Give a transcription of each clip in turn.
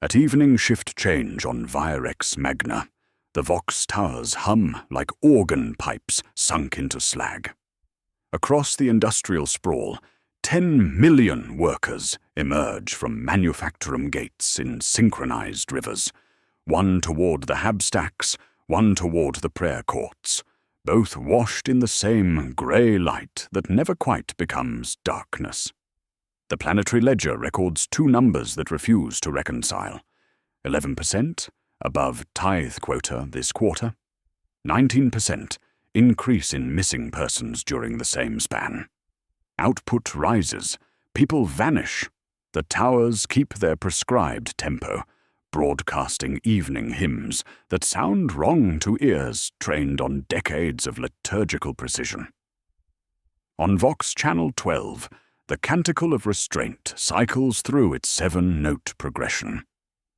At evening shift change on Virex Magna, the Vox towers hum like organ pipes sunk into slag. Across the industrial sprawl, 10 million workers emerge from manufactorum gates in synchronized rivers, one toward the habstacks, one toward the prayer courts, both washed in the same grey light that never quite becomes darkness. The Planetary ledger records two numbers that refuse to reconcile. 11%, above tithe quota this quarter. 19%, increase in missing persons during the same span. Output rises, people vanish. The towers keep their prescribed tempo, broadcasting evening hymns that sound wrong to ears trained on decades of liturgical precision. On Vox Channel 12, the Canticle of Restraint cycles through its 7-note progression.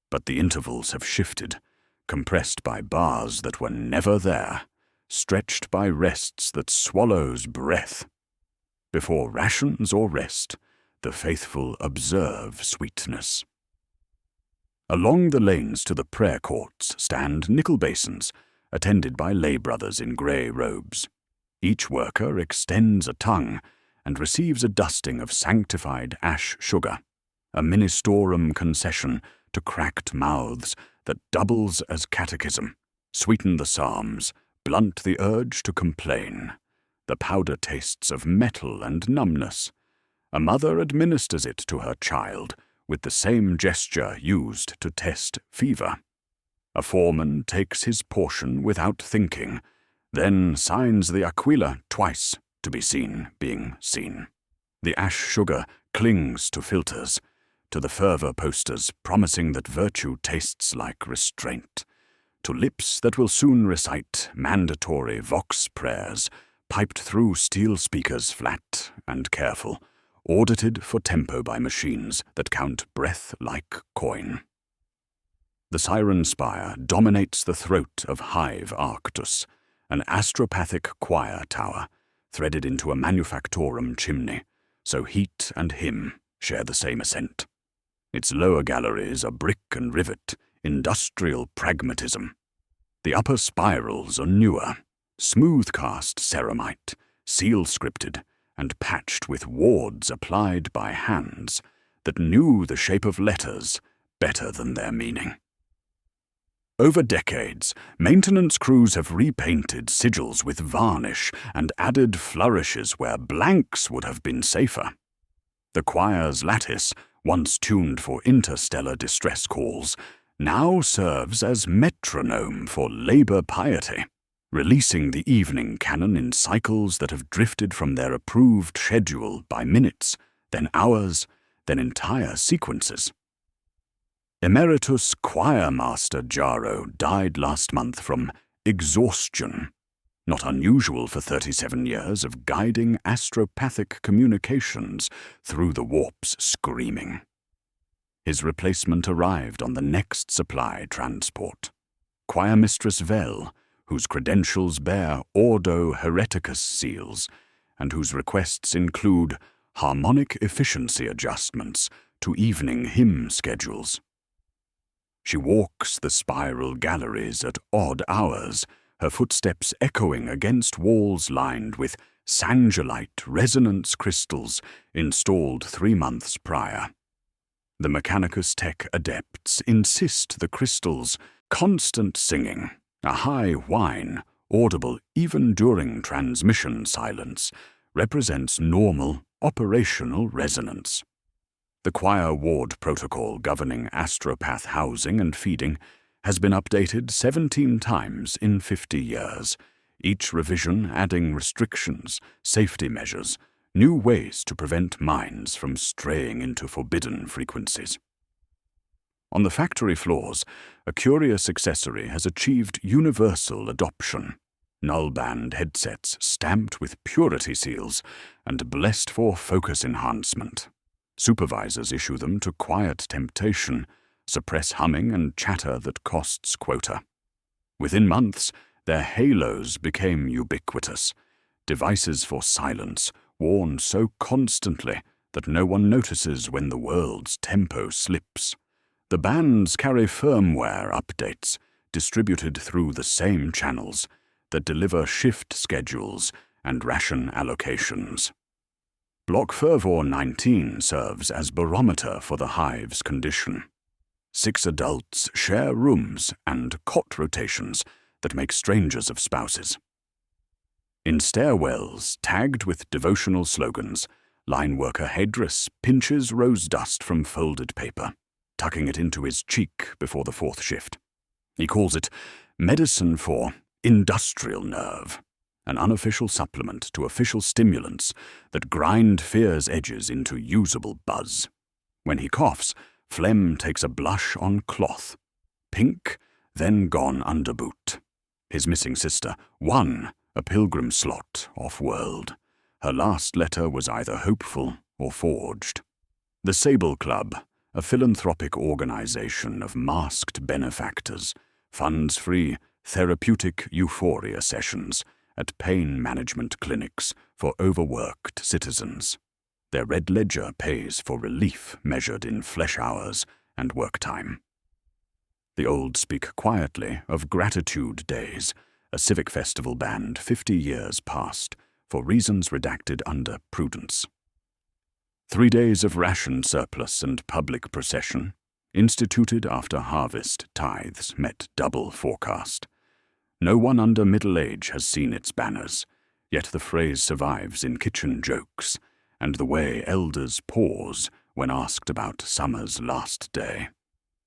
But the intervals have shifted, compressed by bars that were never there, stretched by rests that swallows breath. Before rations or rest, the faithful observe sweetness. Along the lanes to the prayer courts stand nickel basins, attended by lay brothers in grey robes. Each worker extends a tongue and receives a dusting of sanctified ash sugar, a ministorum concession to cracked mouths that doubles as catechism, sweeten the psalms, blunt the urge to complain. The powder tastes of metal and numbness. A mother administers it to her child with the same gesture used to test fever. A foreman takes his portion without thinking, then signs the aquila twice to be seen being seen. The ash sugar clings to filters, to the fervor posters promising that virtue tastes like restraint, to lips that will soon recite mandatory vox prayers, piped through steel speakers flat and careful, audited for tempo by machines that count breath like coin. The siren spire dominates the throat of Hive Arctus, an astropathic choir tower, threaded into a manufactorum chimney, so heat and hymn share the same ascent. Its lower galleries are brick and rivet, industrial pragmatism. The upper spirals are newer, smooth-cast ceramite, seal-scripted, and patched with wards applied by hands that knew the shape of letters better than their meaning. Over decades, maintenance crews have repainted sigils with varnish and added flourishes where blanks would have been safer. The choir's lattice, once tuned for interstellar distress calls, now serves as metronome for labor piety, releasing the evening canon in cycles that have drifted from their approved schedule by minutes, then hours, then entire sequences. Emeritus Choir Master Jaro died last month from exhaustion, not unusual for 37 years of guiding astropathic communications through the warps screaming. His replacement arrived on the next supply transport. Choir Mistress Vel, whose credentials bear Ordo Hereticus seals, and whose requests include harmonic efficiency adjustments to evening hymn schedules. She walks the spiral galleries at odd hours, her footsteps echoing against walls lined with sangellite resonance crystals installed 3 months prior. The Mechanicus Tech adepts insist the crystals' constant singing, a high whine, audible even during transmission silence, represents normal operational resonance. The choir ward protocol governing astropath housing and feeding has been updated 17 times in 50 years, each revision adding restrictions, safety measures, new ways to prevent minds from straying into forbidden frequencies. On the factory floors, a curious accessory has achieved universal adoption. Null-band headsets stamped with purity seals and blessed for focus enhancement. Supervisors issue them to quiet temptation, suppress humming and chatter that costs quota. Within months, their halos became ubiquitous, devices for silence worn so constantly that no one notices when the world's tempo slips. The bands carry firmware updates distributed through the same channels that deliver shift schedules and ration allocations. Block Fervor 19 serves as barometer for the hive's condition. 6 adults share rooms and cot rotations that make strangers of spouses. In stairwells tagged with devotional slogans, line worker Hadris pinches rose dust from folded paper, tucking it into his cheek before the 4th shift. He calls it medicine for industrial nerve, an unofficial supplement to official stimulants that grind fear's edges into usable buzz. When he coughs, phlegm takes a blush on cloth. Pink, then gone under boot. His missing sister won a pilgrim slot off-world. Her last letter was either hopeful or forged. The Sable Club, a philanthropic organization of masked benefactors, funds free therapeutic euphoria sessions at pain management clinics for overworked citizens. Their red ledger pays for relief measured in flesh hours and work time. The old speak quietly of Gratitude Days, a civic festival banned 50 years past for reasons redacted under prudence. 3 days of ration surplus and public procession, instituted after harvest tithes met double forecast. No one under middle age has seen its banners, yet the phrase survives in kitchen jokes and the way elders pause when asked about summer's last day.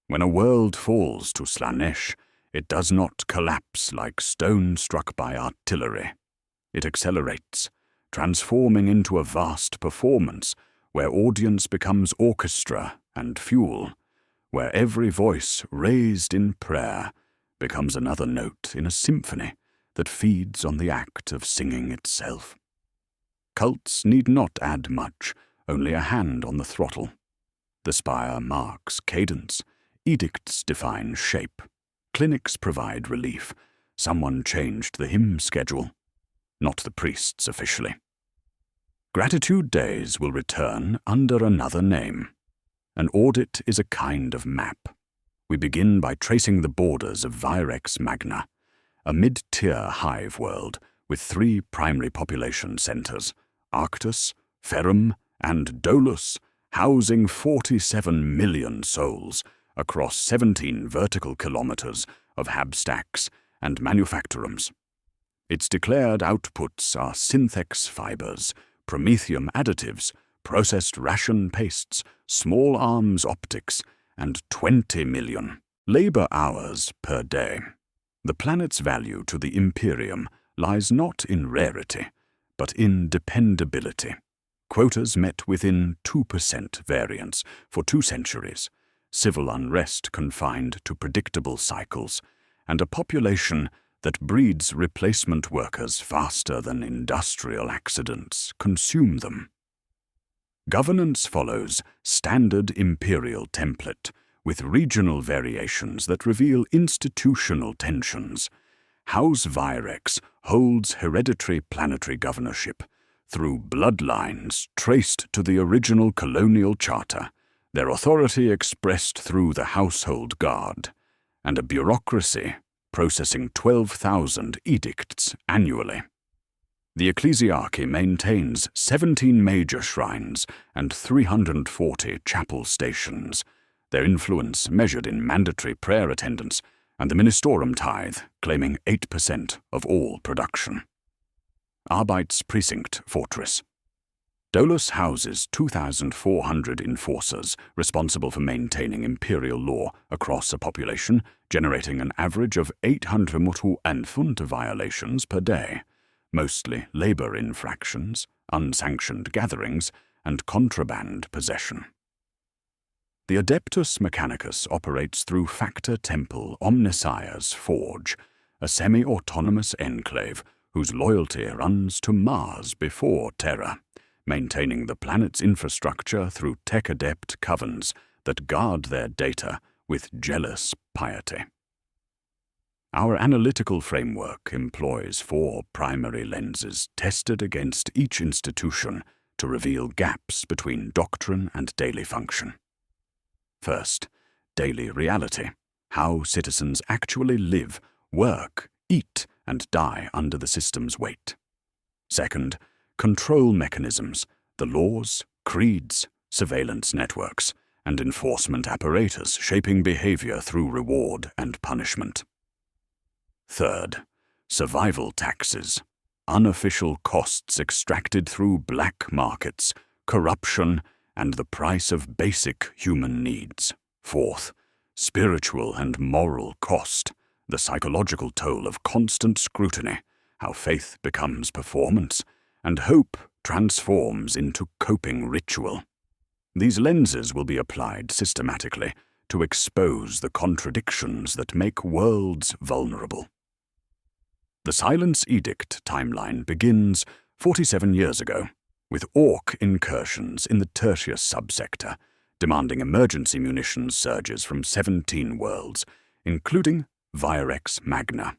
When a world falls to Slaanesh, it does not collapse like stone struck by artillery. It accelerates, transforming into a vast performance where audience becomes orchestra and fuel, where every voice raised in prayer becomes another note in a symphony that feeds on the act of singing itself. Cults need not add much, only a hand on the throttle. The spire marks cadence, edicts define shape, clinics provide relief. Someone changed the hymn schedule, not the priests officially. Gratitude Days will return under another name. An audit is a kind of map. We begin by tracing the borders of Virex Magna, a mid-tier hive world with 3 primary population centers, Arctus, Ferrum, and Dolus, housing 47 million souls across 17 vertical kilometers of habstacks and manufactorums. Its declared outputs are synthex fibers, promethium additives, processed ration pastes, small arms optics, and 20 million labor hours per day. The planet's value to the Imperium lies not in rarity, but in dependability. Quotas met within 2% variance for 2 centuries, civil unrest confined to predictable cycles, and a population that breeds replacement workers faster than industrial accidents consume them. Governance follows standard imperial template, with regional variations that reveal institutional tensions. House Virex holds hereditary planetary governorship through bloodlines traced to the original colonial charter, their authority expressed through the household guard, and a bureaucracy processing 12,000 edicts annually. The Ecclesiarchy maintains 17 major shrines and 340 chapel stations, their influence measured in mandatory prayer attendance, and the Ministorum tithe claiming 8% of all production. Arbites Precinct Fortress. Dolus houses 2,400 enforcers responsible for maintaining imperial law across a population, generating an average of 800 Unfiltered violations per day, mostly labor infractions, unsanctioned gatherings, and contraband possession. The Adeptus Mechanicus operates through Factor Temple Omnissiah's Forge, a semi-autonomous enclave whose loyalty runs to Mars before Terra, maintaining the planet's infrastructure through tech-adept covens that guard their data with jealous piety. Our analytical framework employs 4 primary lenses tested against each institution to reveal gaps between doctrine and daily function. First, daily reality, how citizens actually live, work, eat, and die under the system's weight. Second, control mechanisms, the laws, creeds, surveillance networks, and enforcement apparatus shaping behavior through reward and punishment. Third, survival taxes, unofficial costs extracted through black markets, corruption, and the price of basic human needs. Fourth, spiritual and moral cost, the psychological toll of constant scrutiny, how faith becomes performance, and hope transforms into coping ritual. These lenses will be applied systematically to expose the contradictions that make worlds vulnerable. The Silence Edict timeline begins 47 years ago, with Orc incursions in the Tertius subsector, demanding emergency munitions surges from 17 worlds, including Virex Magna.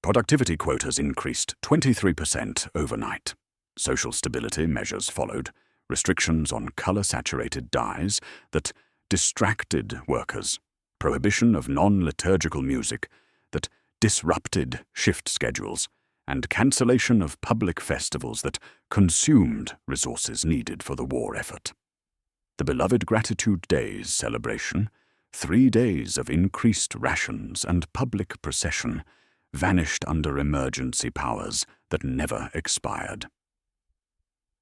Productivity quotas increased 23% overnight. Social stability measures followed, restrictions on color-saturated dyes that distracted workers, prohibition of non-liturgical music that disrupted shift schedules, and cancellation of public festivals that consumed resources needed for the war effort. The beloved Gratitude Days celebration, 3 days of increased rations and public procession, vanished under emergency powers that never expired.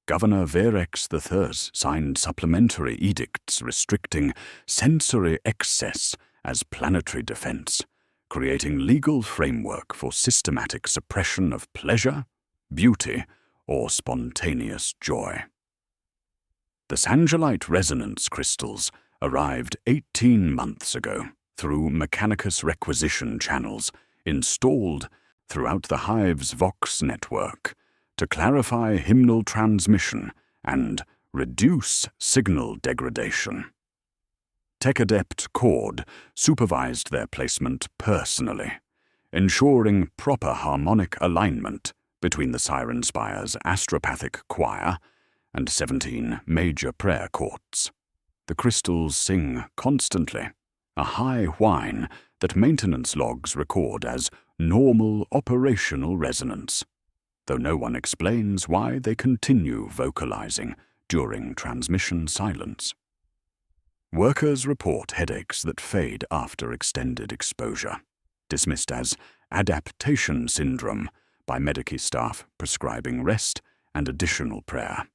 Governor Virex III signed supplementary edicts restricting sensory excess as planetary defense, creating legal framework for systematic suppression of pleasure, beauty, or spontaneous joy. The Sangelite resonance crystals arrived 18 months ago through Mechanicus requisition channels installed throughout the Hive's Vox network to clarify hymnal transmission and reduce signal degradation. Tech-adept Cord supervised their placement personally, ensuring proper harmonic alignment between the Siren Spire's astropathic choir and 17 major prayer courts. The crystals sing constantly, a high whine that maintenance logs record as normal operational resonance, though no one explains why they continue vocalizing during transmission silence. Workers report headaches that fade after extended exposure, dismissed as adaptation syndrome by Medici staff prescribing rest and additional prayer.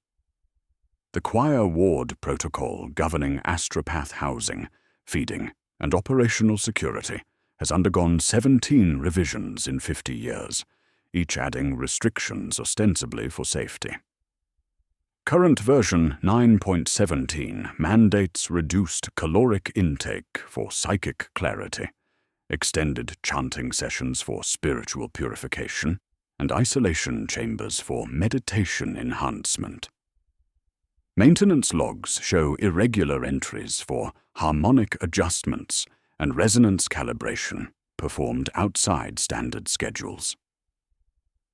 The choir ward protocol governing astropath housing, feeding, and operational security has undergone 17 revisions in 50 years, each adding restrictions ostensibly for safety. Current version 9.17 mandates reduced caloric intake for psychic clarity, extended chanting sessions for spiritual purification, and isolation chambers for meditation enhancement. Maintenance logs show irregular entries for harmonic adjustments and resonance calibration performed outside standard schedules.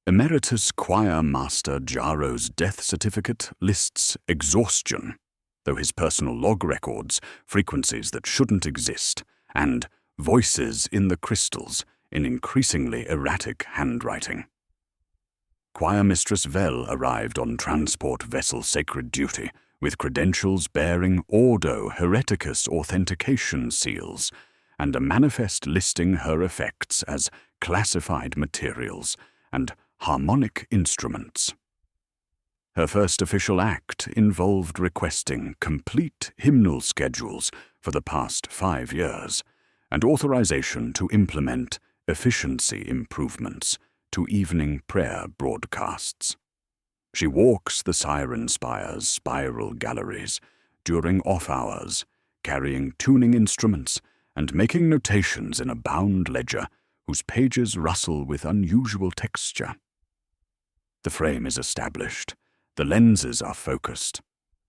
Emeritus Choir Master Jaro's death certificate lists exhaustion, though his personal log records frequencies that shouldn't exist, and voices in the crystals in increasingly erratic handwriting. Choir Mistress Vel arrived on transport vessel sacred duty with credentials bearing Ordo Hereticus authentication seals and a manifest listing her effects as classified materials and harmonic instruments. Her first official act involved requesting complete hymnal schedules for the past 5 years and authorization to implement efficiency improvements to evening prayer broadcasts. She walks the Siren Spire's spiral galleries during off hours, carrying tuning instruments and making notations in a bound ledger whose pages rustle with unusual texture. The frame is established, the lenses are focused,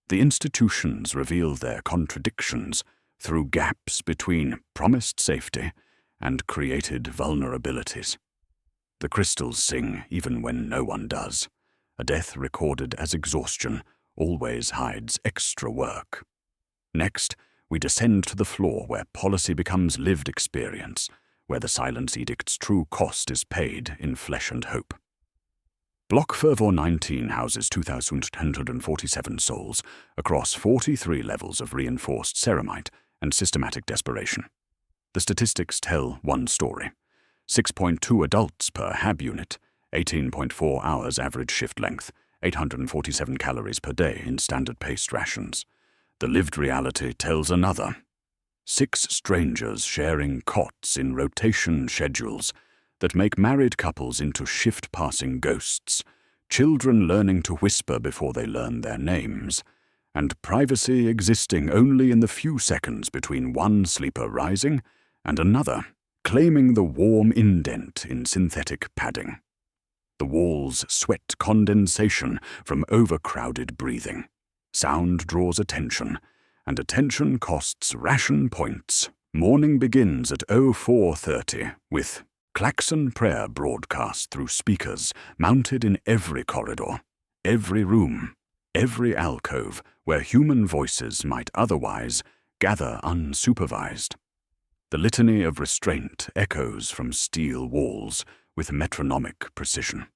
the institutions reveal their contradictions through gaps between promised safety and created vulnerabilities. The crystals sing even when no one does. A death recorded as exhaustion always hides extra work. Next, we descend to the floor where policy becomes lived experience, where the Silence Edict's true cost is paid in flesh and hope. Block Fervor 19 houses 2,147 souls across 43 levels of reinforced ceramite and systematic desperation. The statistics tell one story. 6.2 adults per HAB unit, 18.4 hours average shift length, 847 calories per day in standard-paced rations. The lived reality tells another. 6 strangers sharing cots in rotation schedules that make married couples into shift-passing ghosts, children learning to whisper before they learn their names, and privacy existing only in the few seconds between one sleeper rising and another, claiming the warm indent in synthetic padding. The walls sweat condensation from overcrowded breathing. Sound draws attention, and attention costs ration points. Morning begins at 04:30 with klaxon prayer broadcast through speakers mounted in every corridor, every room, every alcove where human voices might otherwise gather unsupervised. The litany of restraint echoes from steel walls with metronomic precision.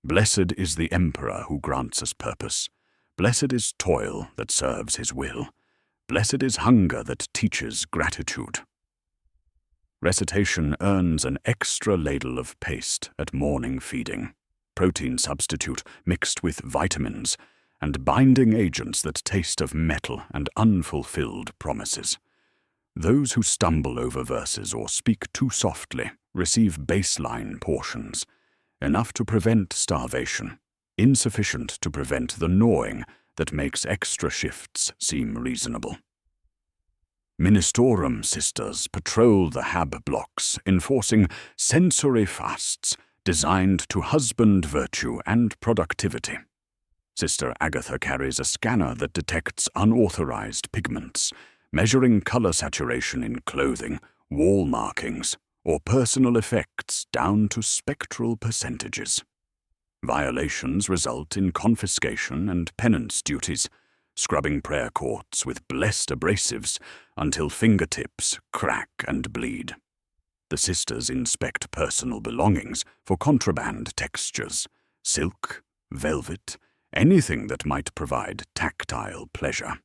Blessed is the Emperor who grants us purpose. Blessed is toil that serves his will. Blessed is hunger that teaches gratitude. Recitation earns an extra ladle of paste at morning feeding, protein substitute mixed with vitamins, and binding agents that taste of metal and unfulfilled promises. Those who stumble over verses or speak too softly receive baseline portions, enough to prevent starvation, insufficient to prevent the gnawing that makes extra shifts seem reasonable. Ministorum sisters patrol the HAB blocks, enforcing sensory fasts designed to husband virtue and productivity. Sister Agatha carries a scanner that detects unauthorized pigments, measuring color saturation in clothing, wall markings, or personal effects down to spectral percentages. Violations result in confiscation and penance duties, scrubbing prayer courts with blessed abrasives until fingertips crack and bleed. The sisters inspect personal belongings for contraband textures, silk, velvet, anything that might provide tactile pleasure.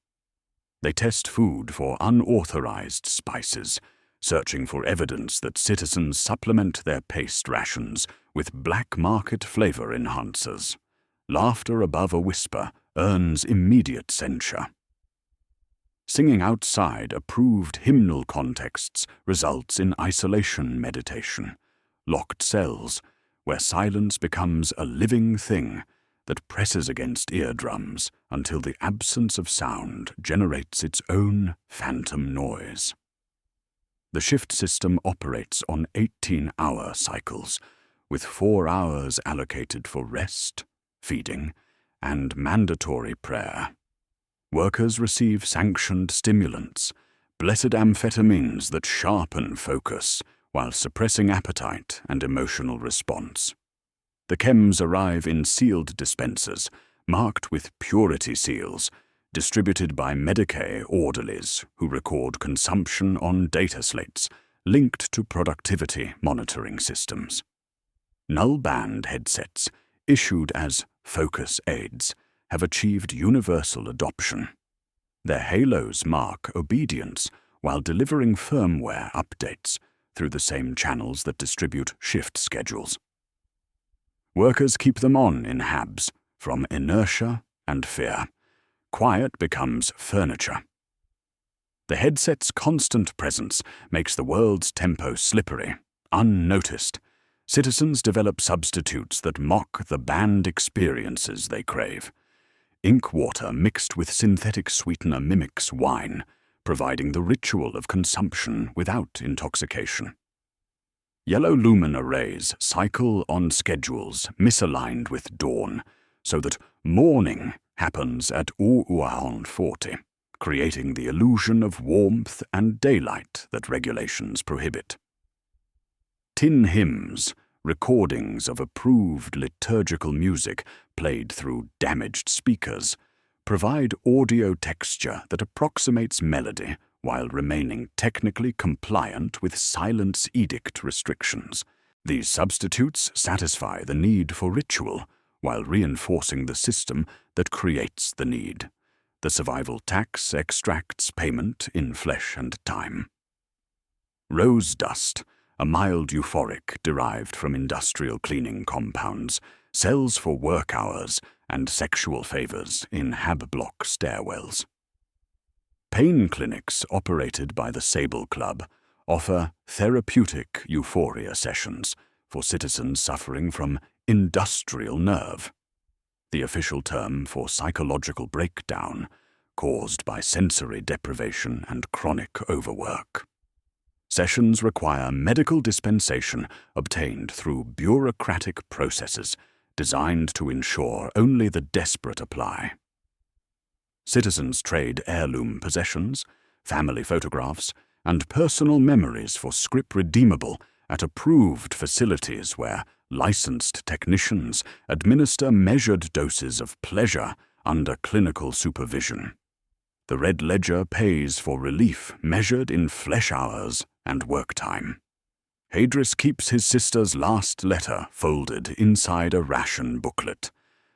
They test food for unauthorized spices, searching for evidence that citizens supplement their paste rations with black market flavor enhancers. Laughter above a whisper earns immediate censure. Singing outside approved hymnal contexts results in isolation meditation, locked cells, where silence becomes a living thing that presses against eardrums until the absence of sound generates its own phantom noise. The shift system operates on 18-hour cycles, with 4 hours allocated for rest, feeding, and mandatory prayer. Workers receive sanctioned stimulants, blessed amphetamines that sharpen focus while suppressing appetite and emotional response. The chems arrive in sealed dispensers, marked with purity seals, distributed by Medicaid orderlies who record consumption on data slates linked to productivity monitoring systems. Null-band headsets, issued as focus aids, have achieved universal adoption. Their halos mark obedience while delivering firmware updates through the same channels that distribute shift schedules. Workers keep them on in HABs from inertia and fear. Quiet becomes furniture. The headset's constant presence makes the world's tempo slippery, unnoticed. Citizens develop substitutes that mock the banned experiences they crave. Ink water mixed with synthetic sweetener mimics wine, providing the ritual of consumption without intoxication. Yellow lumen arrays cycle on schedules misaligned with dawn, so that morning happens at Warhammer 40, creating the illusion of warmth and daylight that regulations prohibit. Tin hymns, recordings of approved liturgical music played through damaged speakers, provide audio texture that approximates melody while remaining technically compliant with silence edict restrictions. These substitutes satisfy the need for ritual while reinforcing the system that creates the need. The survival tax extracts payment in flesh and time. Rose dust, a mild euphoric derived from industrial cleaning compounds, sells for work hours and sexual favors in hab block stairwells. Pain clinics operated by the Sable Club offer therapeutic euphoria sessions for citizens suffering from industrial nerve, the official term for psychological breakdown caused by sensory deprivation and chronic overwork. Sessions require medical dispensation obtained through bureaucratic processes designed to ensure only the desperate apply. Citizens trade heirloom possessions, family photographs, and personal memories for script redeemable at approved facilities where licensed technicians administer measured doses of pleasure under clinical supervision. The Red Ledger pays for relief measured in flesh hours and work time. Hadris keeps his sister's last letter folded inside a ration booklet.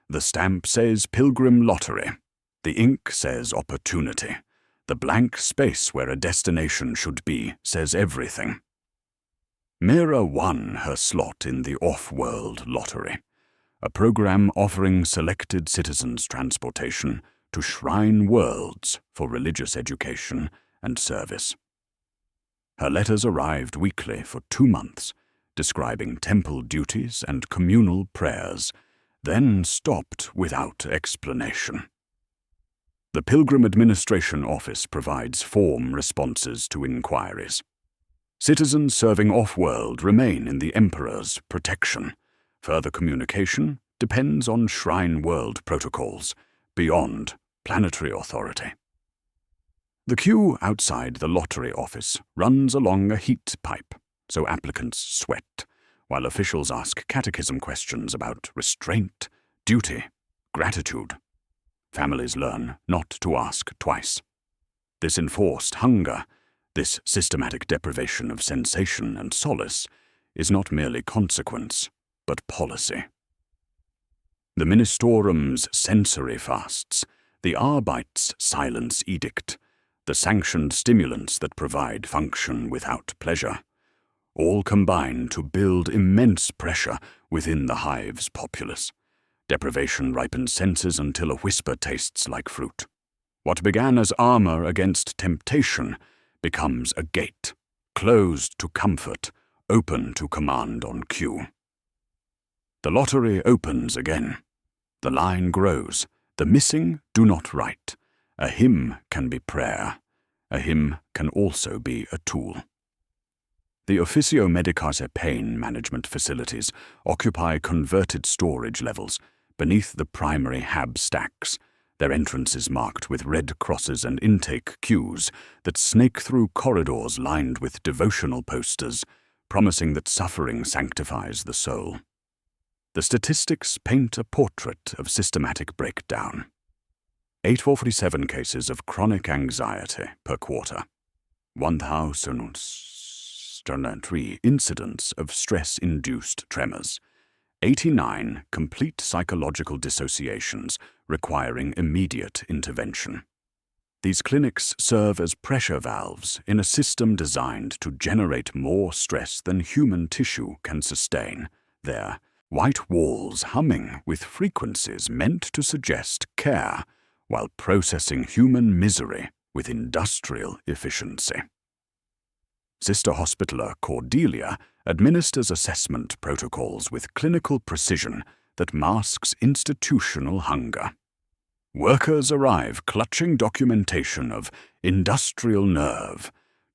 The stamp says Pilgrim Lottery. The ink says Opportunity. The blank space where a destination should be says everything. Mira won her slot in the Off-World Lottery, a program offering selected citizens transportation to shrine worlds for religious education and service. Her letters arrived weekly for 2 months, describing temple duties and communal prayers, then stopped without explanation. The Pilgrim Administration Office provides form responses to inquiries. Citizens serving off-world remain in the Emperor's protection. Further communication depends on Shrine World protocols, beyond planetary authority. The queue outside the lottery office runs along a heat pipe, so applicants sweat, while officials ask catechism questions about restraint, duty, gratitude. Families learn not to ask twice. This enforced hunger, this systematic deprivation of sensation and solace, is not merely consequence, but policy. The Ministerum's sensory fasts, the Arbites' silence edict, the sanctioned stimulants that provide function without pleasure, all combine to build immense pressure within the hive's populace. Deprivation ripens senses until a whisper tastes like fruit. What began as armor against temptation becomes a gate, closed to comfort, open to command on cue. The lottery opens again. The line grows. The missing do not write. A hymn can be prayer. A hymn can also be a tool. The Officio Medicase pain management facilities occupy converted storage levels beneath the primary hab stacks, their entrances marked with red crosses and intake queues that snake through corridors lined with devotional posters, promising that suffering sanctifies the soul. The statistics paint a portrait of systematic breakdown. 847 cases of chronic anxiety per quarter. 1,003 incidents of stress-induced tremors. 89 complete psychological dissociations requiring immediate intervention. These clinics serve as pressure valves in a system designed to generate more stress than human tissue can sustain, their white walls humming with frequencies meant to suggest care while processing human misery with industrial efficiency. Sister Hospitaller Cordelia administers assessment protocols with clinical precision that masks institutional hunger. Workers arrive clutching documentation of industrial nerve,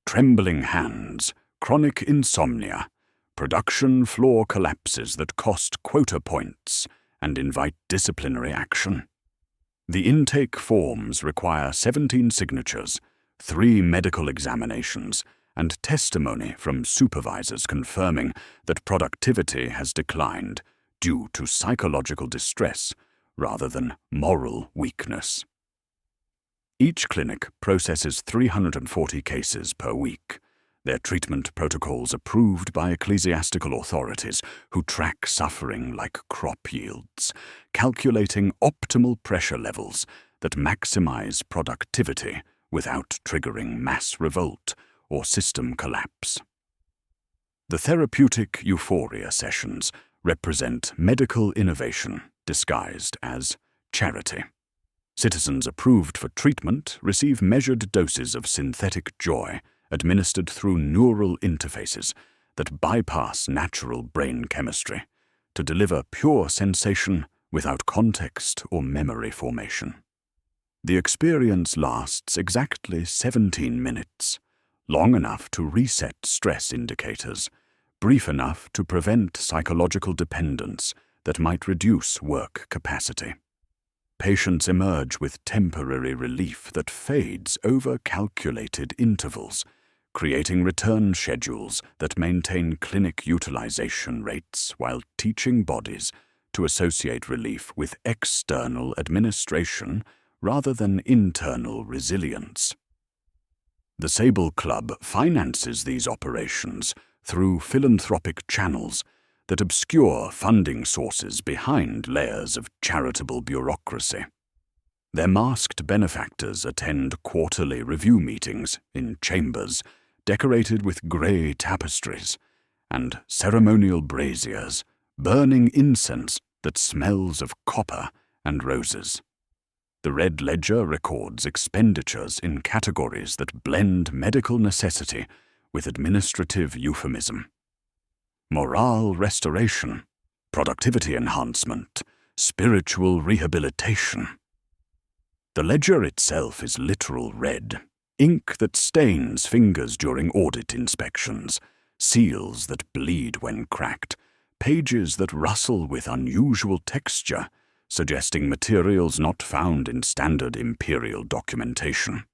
trembling hands, chronic insomnia, production floor collapses that cost quota points and invite disciplinary action. The intake forms require 17 signatures, 3 medical examinations, and testimony from supervisors confirming that productivity has declined due to psychological distress rather than moral weakness. Each clinic processes 340 cases per week, their treatment protocols approved by ecclesiastical authorities who track suffering like crop yields, calculating optimal pressure levels that maximize productivity without triggering mass revolt or system collapse. The therapeutic euphoria sessions represent medical innovation disguised as charity. Citizens approved for treatment receive measured doses of synthetic joy administered through neural interfaces that bypass natural brain chemistry to deliver pure sensation without context or memory formation. The experience lasts exactly 17 minutes, long enough to reset stress indicators, brief enough to prevent psychological dependence that might reduce work capacity. Patients emerge with temporary relief that fades over calculated intervals, creating return schedules that maintain clinic utilization rates while teaching bodies to associate relief with external administration rather than internal resilience. The Sable Club finances these operations through philanthropic channels that obscure funding sources behind layers of charitable bureaucracy. Their masked benefactors attend quarterly review meetings in chambers decorated with grey tapestries and ceremonial braziers burning incense that smells of copper and roses. The Red Ledger records expenditures in categories that blend medical necessity with administrative euphemism. Morale restoration, productivity enhancement, spiritual rehabilitation. The ledger itself is literal red, ink that stains fingers during audit inspections, seals that bleed when cracked, pages that rustle with unusual texture, suggesting materials not found in standard Imperial documentation.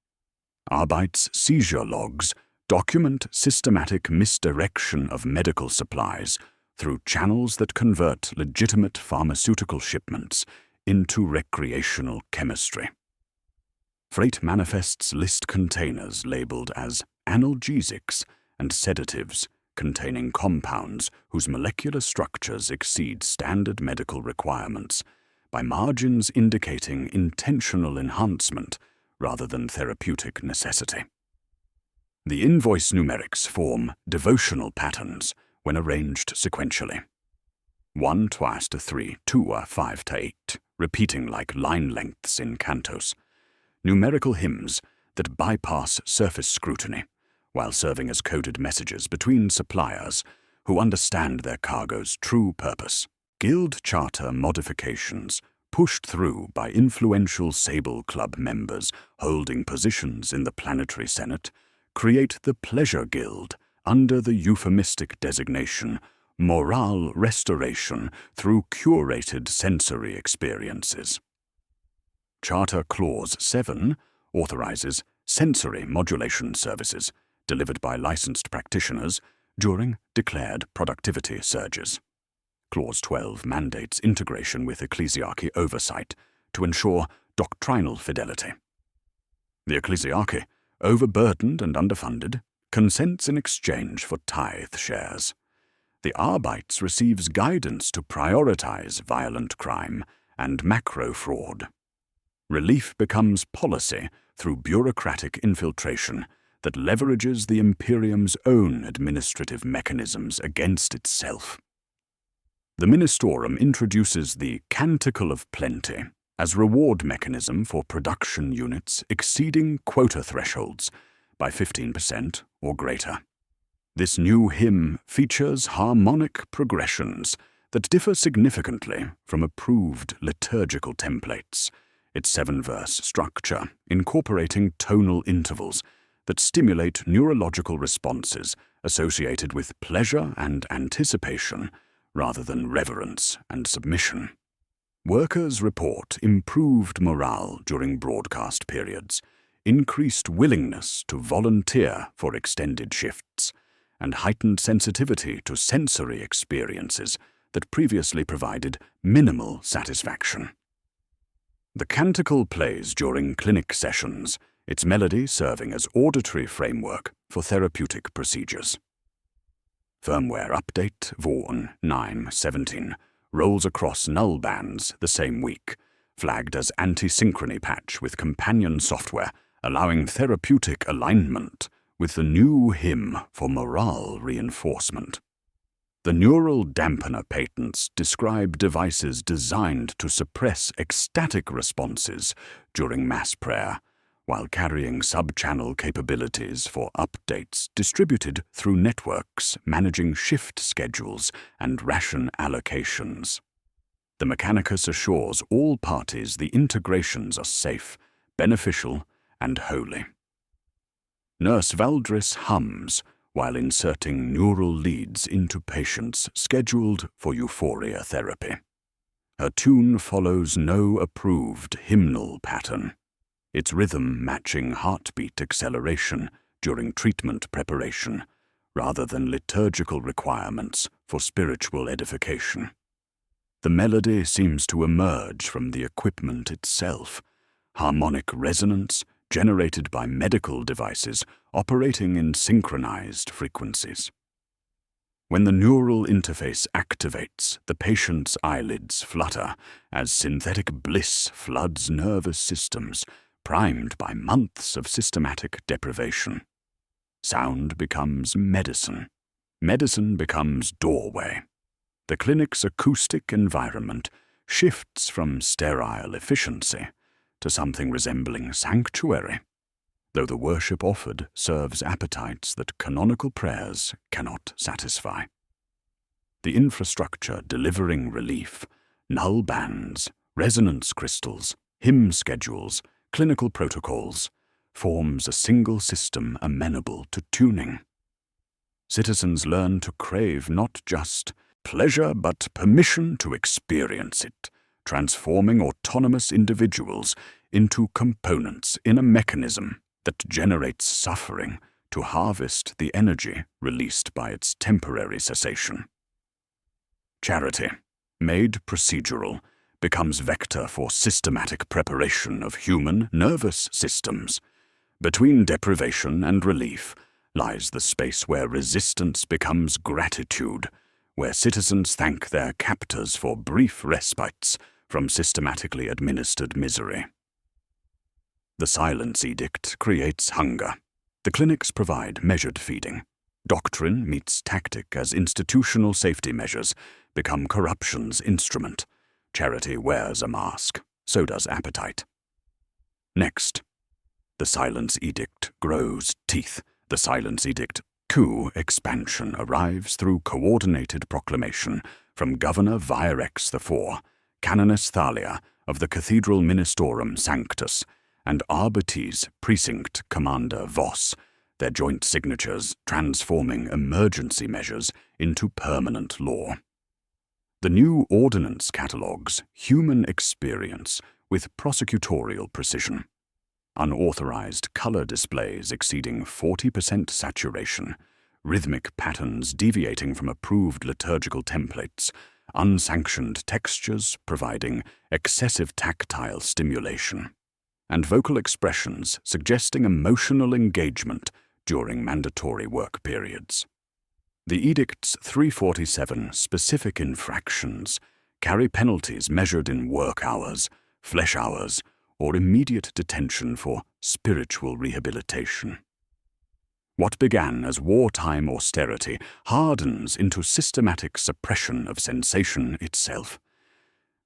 Arbites' seizure logs document systematic misdirection of medical supplies through channels that convert legitimate pharmaceutical shipments into recreational chemistry. Freight manifests list containers labeled as analgesics and sedatives containing compounds whose molecular structures exceed standard medical requirements by margins indicating intentional enhancement rather than therapeutic necessity. The invoice numerics form devotional patterns when arranged sequentially. 1 twice to 3, 2 5 to 8, repeating like line lengths in cantos. Numerical hymns that bypass surface scrutiny while serving as coded messages between suppliers who understand their cargo's true purpose. Guild charter modifications pushed through by influential Sable Club members holding positions in the Planetary Senate create the Pleasure Guild under the euphemistic designation morale restoration through curated sensory experiences. Charter Clause 7 authorizes sensory modulation services delivered by licensed practitioners during declared productivity surges. Clause 12 mandates integration with Ecclesiarchy oversight to ensure doctrinal fidelity. The Ecclesiarchy, overburdened and underfunded, consents in exchange for tithe shares. The Arbites receives guidance to prioritize violent crime and macro fraud. Relief becomes policy through bureaucratic infiltration that leverages the Imperium's own administrative mechanisms against itself. The Ministorum introduces the Canticle of Plenty as reward mechanism for production units exceeding quota thresholds by 15% or greater. This new hymn features harmonic progressions that differ significantly from approved liturgical templates, its 7-verse structure incorporating tonal intervals that stimulate neurological responses associated with pleasure and anticipation rather than reverence and submission. Workers report improved morale during broadcast periods, increased willingness to volunteer for extended shifts, and heightened sensitivity to sensory experiences that previously provided minimal satisfaction. The canticle plays during clinic sessions, its melody serving as auditory framework for therapeutic procedures. Firmware update Vaughan 9.17 rolls across null bands the same week, flagged as anti-synchrony patch with companion software allowing therapeutic alignment with the new hymn for morale reinforcement. The neural dampener patents describe devices designed to suppress ecstatic responses during mass prayer, while carrying sub-channel capabilities for updates distributed through networks managing shift schedules and ration allocations. The Mechanicus assures all parties the integrations are safe, beneficial, and holy. Nurse Valdris hums while inserting neural leads into patients scheduled for euphoria therapy. Her tune follows no approved hymnal pattern, its rhythm matching heartbeat acceleration during treatment preparation, rather than liturgical requirements for spiritual edification. The melody seems to emerge from the equipment itself, harmonic resonance generated by medical devices operating in synchronized frequencies. When the neural interface activates, the patient's eyelids flutter as synthetic bliss floods nervous systems, primed by months of systematic deprivation. Sound becomes medicine. Medicine becomes doorway. The clinic's acoustic environment shifts from sterile efficiency to something resembling sanctuary, though the worship offered serves appetites that canonical prayers cannot satisfy. The infrastructure delivering relief, null bands, resonance crystals, hymn schedules, clinical protocols, forms a single system amenable to tuning. Citizens learn to crave not just pleasure but permission to experience it, transforming autonomous individuals into components in a mechanism that generates suffering to harvest the energy released by its temporary cessation. Charity, made procedural, becomes vector for systematic preparation of human nervous systems. Between deprivation and relief lies the space where resistance becomes gratitude, where citizens thank their captors for brief respites from systematically administered misery. The silence edict creates hunger. The clinics provide measured feeding. Doctrine meets tactic as institutional safety measures become corruption's instrument. Charity wears a mask, so does appetite. Next, the silence edict grows teeth. The silence edict coup expansion arrives through coordinated proclamation from Governor Virex IV, Canoness Thalia of the Cathedral Ministorum Sanctus, and Arbites Precinct Commander Voss, their joint signatures transforming emergency measures into permanent law. The new ordinance catalogues human experience with prosecutorial precision. Unauthorized color displays exceeding 40% saturation, rhythmic patterns deviating from approved liturgical templates, unsanctioned textures providing excessive tactile stimulation, and vocal expressions suggesting emotional engagement during mandatory work periods. The edict's 347 specific infractions carry penalties measured in work hours, flesh hours, or immediate detention for spiritual rehabilitation. What began as wartime austerity hardens into systematic suppression of sensation itself.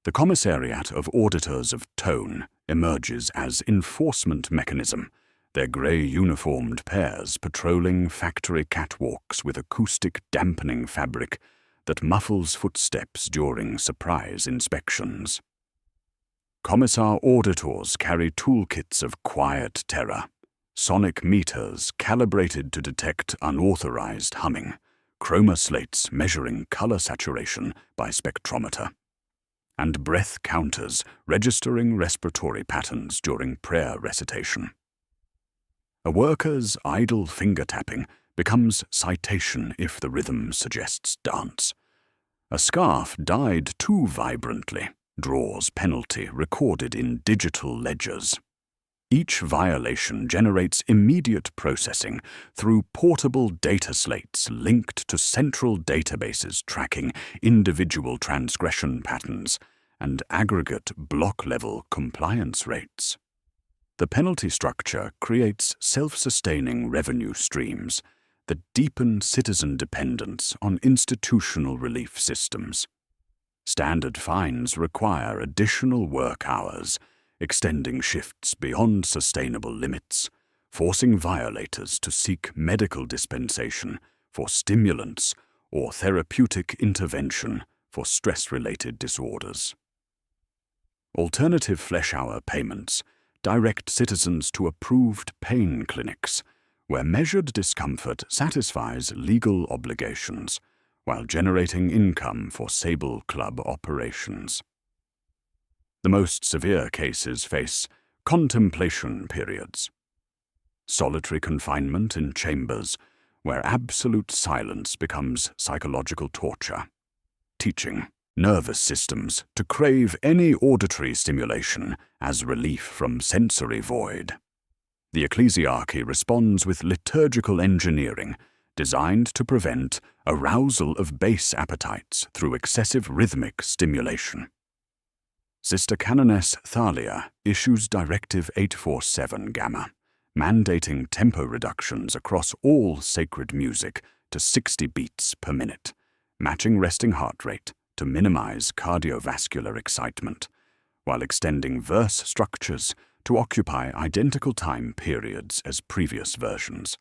The Commissariat of Auditors of Tone emerges as enforcement mechanism, their grey-uniformed pairs patrolling factory catwalks with acoustic dampening fabric that muffles footsteps during surprise inspections. Commissar auditors carry toolkits of quiet terror, sonic meters calibrated to detect unauthorized humming, chroma slates measuring color saturation by spectrometer, and breath counters registering respiratory patterns during prayer recitation. A worker's idle finger-tapping becomes citation if the rhythm suggests dance. A scarf dyed too vibrantly draws penalty recorded in digital ledgers. Each violation generates immediate processing through portable data slates linked to central databases tracking individual transgression patterns and aggregate block-level compliance rates. The penalty structure creates self-sustaining revenue streams that deepen citizen dependence on institutional relief systems. Standard fines require additional work hours, extending shifts beyond sustainable limits, forcing violators to seek medical dispensation for stimulants or therapeutic intervention for stress-related disorders. Alternative flesh-hour payments direct citizens to approved pain clinics, where measured discomfort satisfies legal obligations while generating income for Sable Club operations. The most severe cases face contemplation periods, solitary confinement in chambers where absolute silence becomes psychological torture, teaching nervous systems to crave any auditory stimulation as relief from sensory void. The Ecclesiarchy responds with liturgical engineering designed to prevent arousal of base appetites through excessive rhythmic stimulation. Sister Canoness Thalia issues Directive 847 Gamma, mandating tempo reductions across all sacred music to 60 beats per minute, matching resting heart rate to minimize cardiovascular excitement, while extending verse structures to occupy identical time periods as previous versions.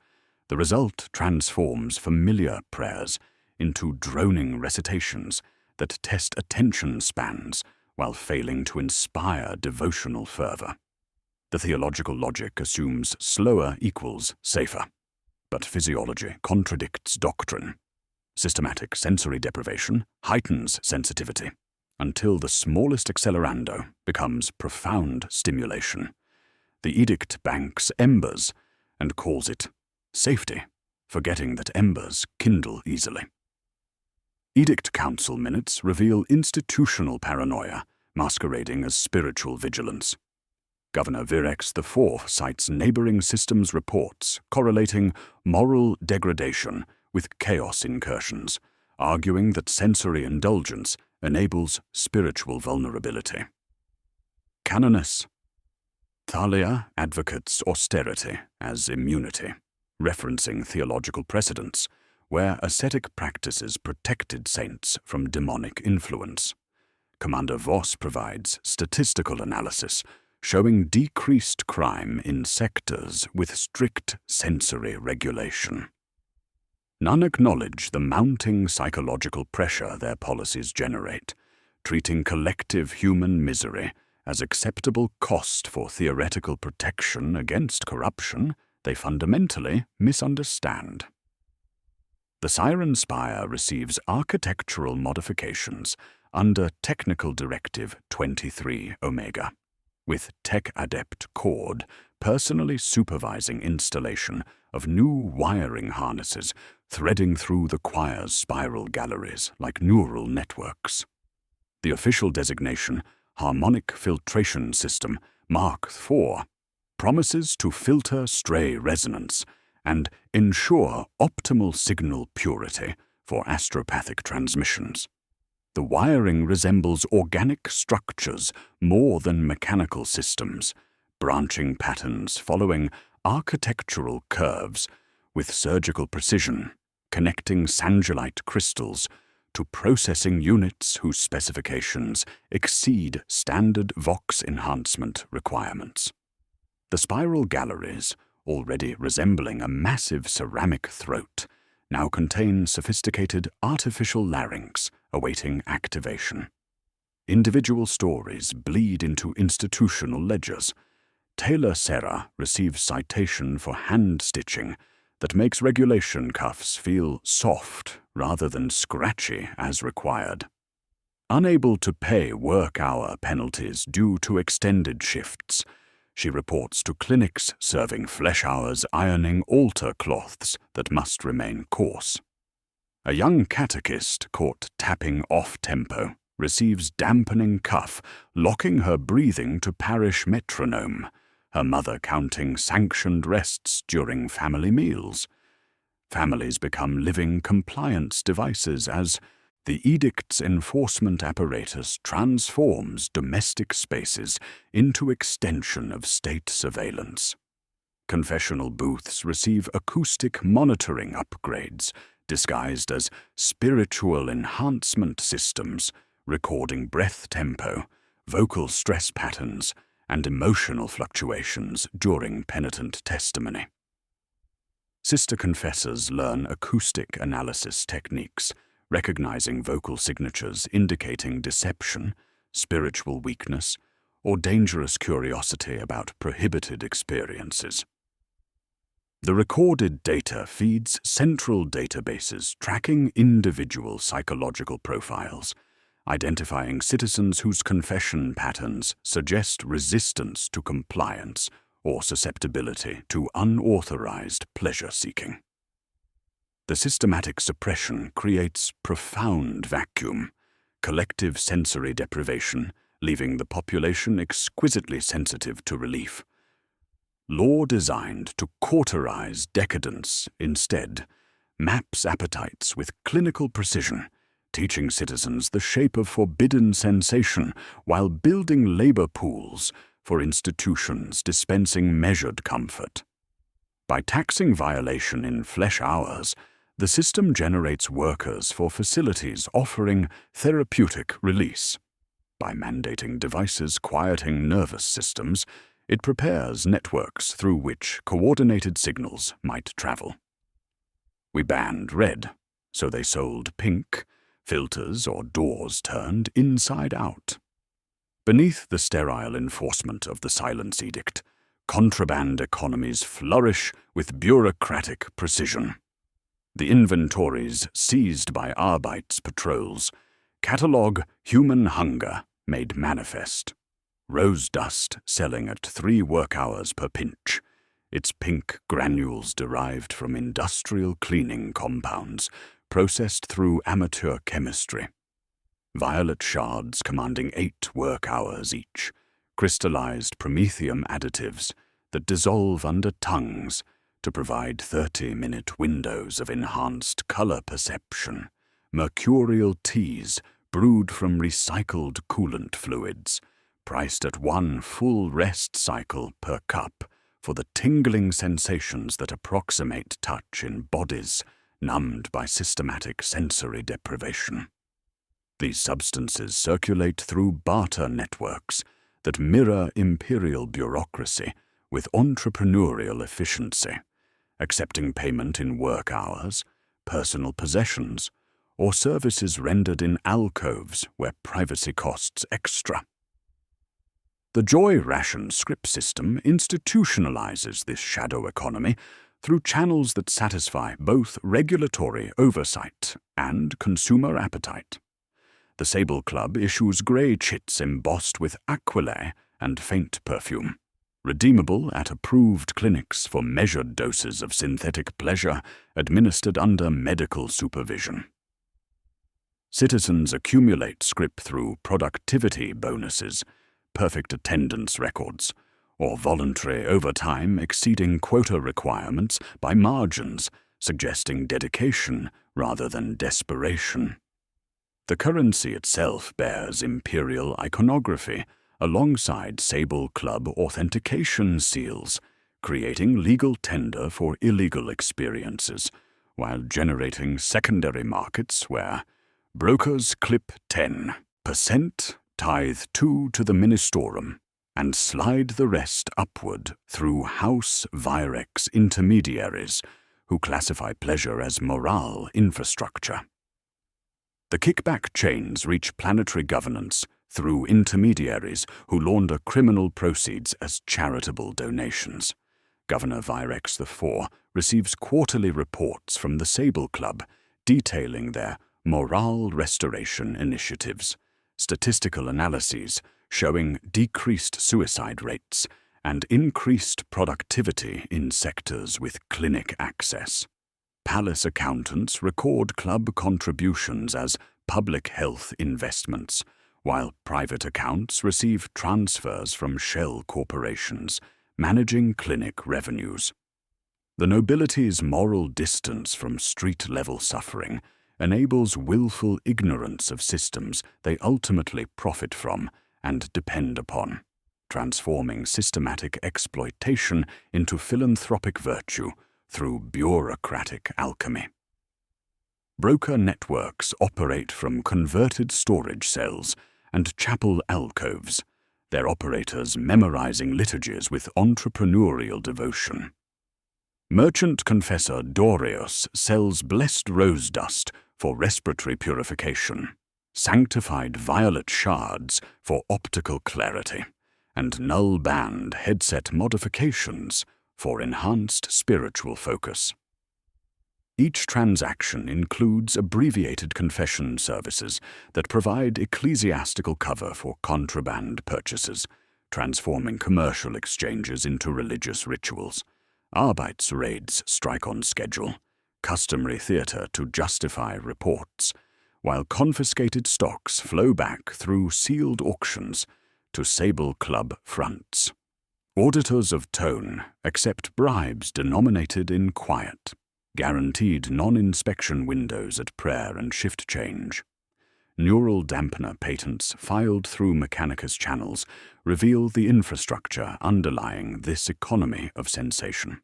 The result transforms familiar prayers into droning recitations that test attention spans while failing to inspire devotional fervor. The theological logic assumes slower equals safer, but physiology contradicts doctrine. Systematic sensory deprivation heightens sensitivity until the smallest accelerando becomes profound stimulation. The edict banks embers and calls it safety, forgetting that embers kindle easily. Edict Council minutes reveal institutional paranoia masquerading as spiritual vigilance. Governor Virex IV cites neighboring systems reports correlating moral degradation with chaos incursions, arguing that sensory indulgence enables spiritual vulnerability. Canoness Thalia advocates austerity as immunity, referencing theological precedents where ascetic practices protected saints from demonic influence. Commander Voss provides statistical analysis showing decreased crime in sectors with strict sensory regulation. None acknowledge the mounting psychological pressure their policies generate, treating collective human misery as acceptable cost for theoretical protection against corruption they fundamentally misunderstand. The Siren Spire receives architectural modifications under Technical Directive 23 Omega, with Tech Adept Cord personally supervising installation of new wiring harnesses threading through the choir's spiral galleries like neural networks. The official designation, Harmonic Filtration System Mark IV, promises to filter stray resonance and ensure optimal signal purity for astropathic transmissions. The wiring resembles organic structures more than mechanical systems, branching patterns following architectural curves with surgical precision, connecting sangellite crystals to processing units whose specifications exceed standard Vox enhancement requirements. The spiral galleries, already resembling a massive ceramic throat, now contain sophisticated artificial larynx awaiting activation. Individual stories bleed into institutional ledgers. Taylor Serra receives citation for hand stitching that makes regulation cuffs feel soft rather than scratchy as required. Unable to pay work-hour penalties due to extended shifts, she reports to clinics serving flesh hours ironing altar cloths that must remain coarse. A young catechist caught tapping off-tempo receives dampening cuff, locking her breathing to parish metronome, her mother counting sanctioned rests during family meals. Families become living compliance devices as the edict's enforcement apparatus transforms domestic spaces into extension of state surveillance. Confessional booths receive acoustic monitoring upgrades, disguised as spiritual enhancement systems, recording breath tempo, vocal stress patterns, and emotional fluctuations during penitent testimony. Sister confessors learn acoustic analysis techniques, recognizing vocal signatures indicating deception, spiritual weakness, or dangerous curiosity about prohibited experiences. The recorded data feeds central databases tracking individual psychological profiles, identifying citizens whose confession patterns suggest resistance to compliance or susceptibility to unauthorized pleasure-seeking. The systematic suppression creates profound vacuum, collective sensory deprivation, leaving the population exquisitely sensitive to relief. Law designed to cauterize decadence instead maps appetites with clinical precision, teaching citizens the shape of forbidden sensation while building labor pools for institutions dispensing measured comfort. By taxing violation in flesh hours, the system generates workers for facilities offering therapeutic release. By mandating devices quieting nervous systems, it prepares networks through which coordinated signals might travel. We banned red, so they sold pink, filters or doors turned inside out. Beneath the sterile enforcement of the Silence Edict, contraband economies flourish with bureaucratic precision. The inventories seized by Arbites patrols catalogue human hunger made manifest. Rose dust selling at 3 work hours per pinch, its pink granules derived from industrial cleaning compounds processed through amateur chemistry. Violet shards commanding 8 work hours each, crystallized promethium additives that dissolve under tongues to provide 30-minute windows of enhanced color perception, mercurial teas brewed from recycled coolant fluids, priced at 1 full rest cycle per cup for the tingling sensations that approximate touch in bodies numbed by systematic sensory deprivation. These substances circulate through barter networks that mirror imperial bureaucracy with entrepreneurial efficiency, accepting payment in work hours, personal possessions, or services rendered in alcoves where privacy costs extra. The Joy Ration script system institutionalizes this shadow economy through channels that satisfy both regulatory oversight and consumer appetite. The Sable Club issues grey chits embossed with aquilé and faint perfume, redeemable at approved clinics for measured doses of synthetic pleasure administered under medical supervision. Citizens accumulate scrip through productivity bonuses, perfect attendance records, or voluntary overtime exceeding quota requirements by margins, suggesting dedication rather than desperation. The currency itself bears imperial iconography alongside Sable Club authentication seals, creating legal tender for illegal experiences, while generating secondary markets where brokers clip 10%, tithe 2 to the ministorum, and slide the rest upward through House Virex intermediaries who classify pleasure as morale infrastructure. The kickback chains reach planetary governance through intermediaries who launder criminal proceeds as charitable donations. Governor Virex IV receives quarterly reports from the Sable Club detailing their morale restoration initiatives, statistical analyses showing decreased suicide rates and increased productivity in sectors with clinic access. Palace accountants record club contributions as public health investments, while private accounts receive transfers from shell corporations, managing clinic revenues. The nobility's moral distance from street-level suffering enables willful ignorance of systems they ultimately profit from and depend upon, transforming systematic exploitation into philanthropic virtue through bureaucratic alchemy. Broker networks operate from converted storage cells and chapel alcoves, their operators memorizing liturgies with entrepreneurial devotion. Merchant confessor Doreus sells blessed rose dust for respiratory purification, sanctified violet shards for optical clarity, and null band headset modifications for enhanced spiritual focus. Each transaction includes abbreviated confession services that provide ecclesiastical cover for contraband purchases, transforming commercial exchanges into religious rituals. Arbites raids strike on schedule, customary theatre to justify reports, while confiscated stocks flow back through sealed auctions to Sable Club fronts. Auditors of tone accept bribes denominated in quiet, guaranteed non-inspection windows at prayer and shift change. Neural dampener patents filed through Mechanicus channels reveal the infrastructure underlying this economy of sensation.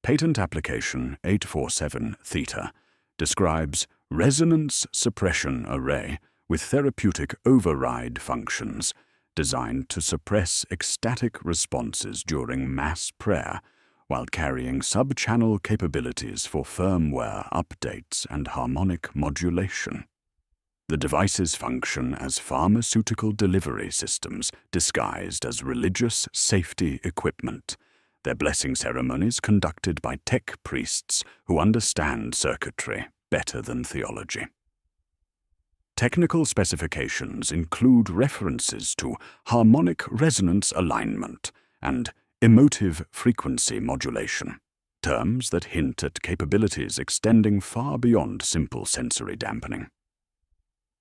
Patent application 847 Theta describes resonance suppression array with therapeutic override functions designed to suppress ecstatic responses during mass prayer while carrying sub-channel capabilities for firmware updates and harmonic modulation. The devices function as pharmaceutical delivery systems disguised as religious safety equipment, their blessing ceremonies conducted by tech priests who understand circuitry better than theology. Technical specifications include references to harmonic resonance alignment and emotive frequency modulation, terms that hint at capabilities extending far beyond simple sensory dampening.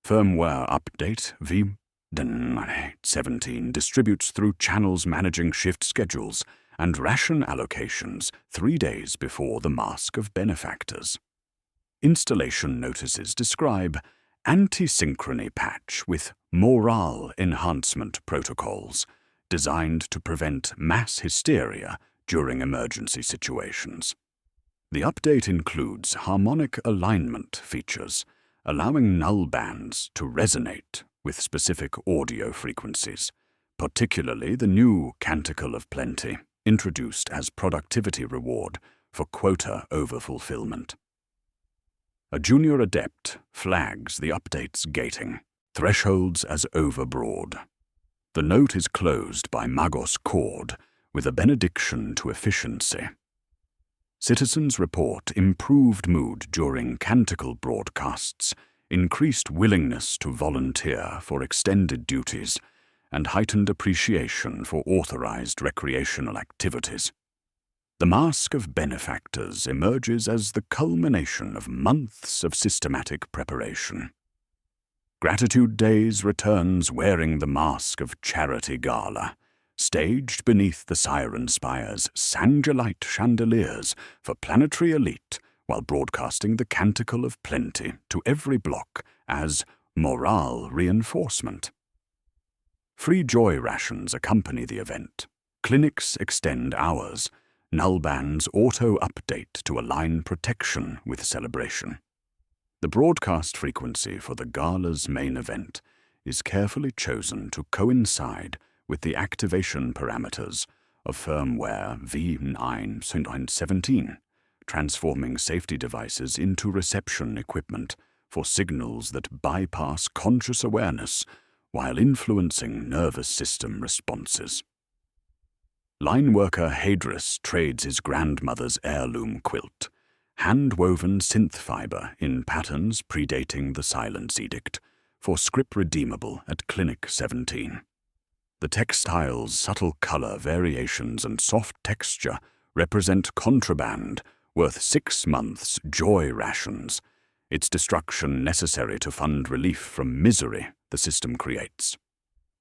Firmware update V17 distributes through channels managing shift schedules and ration allocations 3 days before the Mask of Benefactors. Installation notices describe anti-synchrony patch with morale enhancement protocols designed to prevent mass hysteria during emergency situations. The update includes harmonic alignment features, allowing null bands to resonate with specific audio frequencies, particularly the new Canticle of Plenty, introduced as productivity reward for quota overfulfillment. A junior adept flags the update's gating, thresholds as overbroad. The note is closed by Magos Cord with a benediction to efficiency. Citizens report improved mood during canticle broadcasts, increased willingness to volunteer for extended duties, and heightened appreciation for authorized recreational activities. The Mask of Benefactors emerges as the culmination of months of systematic preparation. Gratitude Days returns wearing the mask of Charity Gala, staged beneath the Siren Spire's Sangelite chandeliers for Planetary elite while broadcasting the Canticle of Plenty to every block as morale reinforcement. Free joy rations accompany the event. Clinics extend hours. Nullbands auto-update to align protection with celebration. The broadcast frequency for the gala's main event is carefully chosen to coincide with the activation parameters of firmware V9.17, transforming safety devices into reception equipment for signals that bypass conscious awareness while influencing nervous system responses. Line worker Hadris trades his grandmother's heirloom quilt, hand-woven synth fiber in patterns predating the Silence Edict, for script redeemable at Clinic 17. The textile's subtle color variations and soft texture represent contraband worth 6 months' joy rations, its destruction necessary to fund relief from misery the system creates.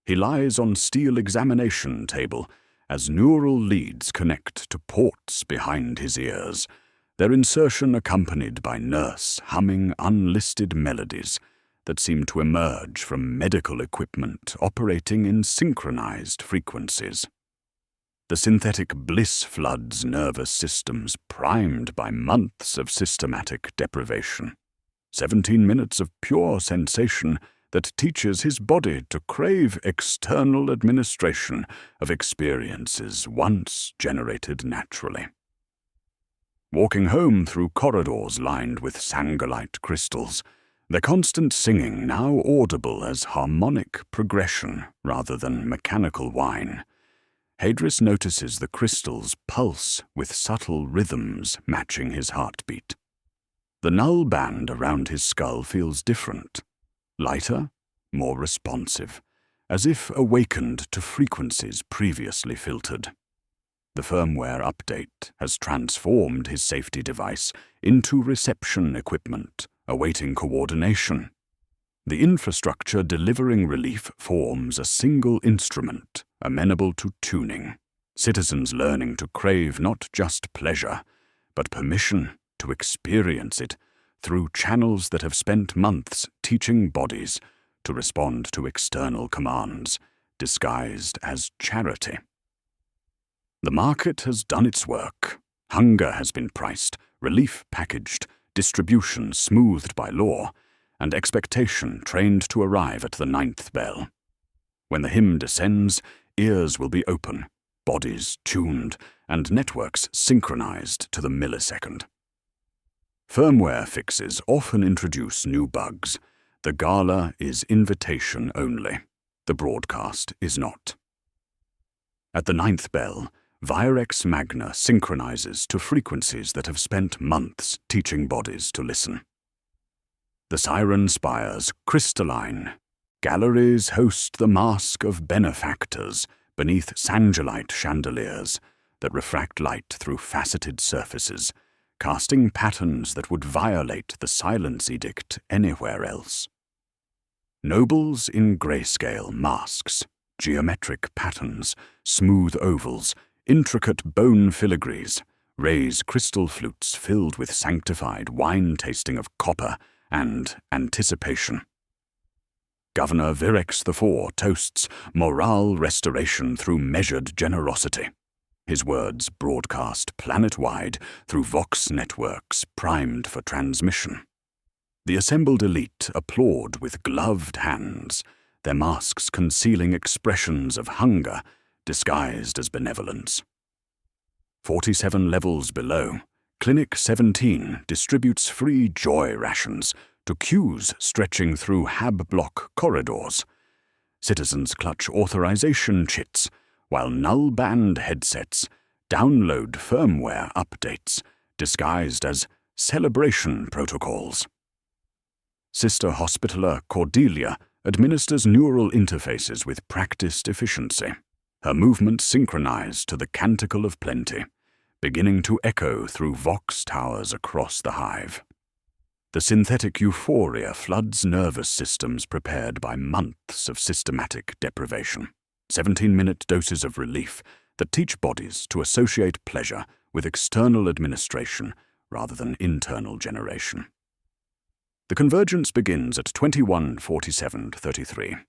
He lies on steel examination table as neural leads connect to ports behind his ears, their insertion accompanied by nurse humming unlisted melodies that seem to emerge from medical equipment operating in synchronized frequencies. The synthetic bliss floods nervous systems primed by months of systematic deprivation. 17 minutes of pure sensation that teaches his body to crave external administration of experiences once generated naturally. Walking home through corridors lined with sangolite crystals, their constant singing now audible as harmonic progression rather than mechanical whine, Hadris notices the crystals pulse with subtle rhythms matching his heartbeat. The null band around his skull feels different, lighter, more responsive, as if awakened to frequencies previously filtered. The firmware update has transformed his safety device into reception equipment, awaiting coordination. The infrastructure delivering relief forms a single instrument, amenable to tuning, citizens learning to crave not just pleasure, but permission to experience it through channels that have spent months teaching bodies to respond to external commands, disguised as charity. The market has done its work. Hunger has been priced, relief packaged, distribution smoothed by law, and expectation trained to arrive at the 9th bell. When the hymn descends, ears will be open, bodies tuned, and networks synchronized to the millisecond. Firmware fixes often introduce new bugs. The gala is invitation only. The broadcast is not. At the 9th bell, Virex Magna synchronizes to frequencies that have spent months teaching bodies to listen. The siren spires crystalline. Galleries host the mask of benefactors beneath sangolite chandeliers that refract light through faceted surfaces, casting patterns that would violate the silence edict anywhere else. Nobles in grayscale masks, geometric patterns, smooth ovals, intricate bone filigrees, raise crystal flutes filled with sanctified wine-tasting of copper and anticipation. Governor Virex IV toasts morale restoration through measured generosity. His words broadcast planet-wide through Vox networks primed for transmission. The assembled elite applaud with gloved hands, their masks concealing expressions of hunger disguised as benevolence. 47 levels below, Clinic 17 distributes free joy rations to queues stretching through hab-block corridors. Citizens clutch authorization chits, while null-band headsets download firmware updates disguised as celebration protocols. Sister Hospitaller Cordelia administers neural interfaces with practiced efficiency, her movements synchronized to the canticle of plenty, beginning to echo through Vox towers across the hive. The synthetic euphoria floods nervous systems prepared by months of systematic deprivation. 17-minute doses of relief that teach bodies to associate pleasure with external administration rather than internal generation. The convergence begins at 21:47:33.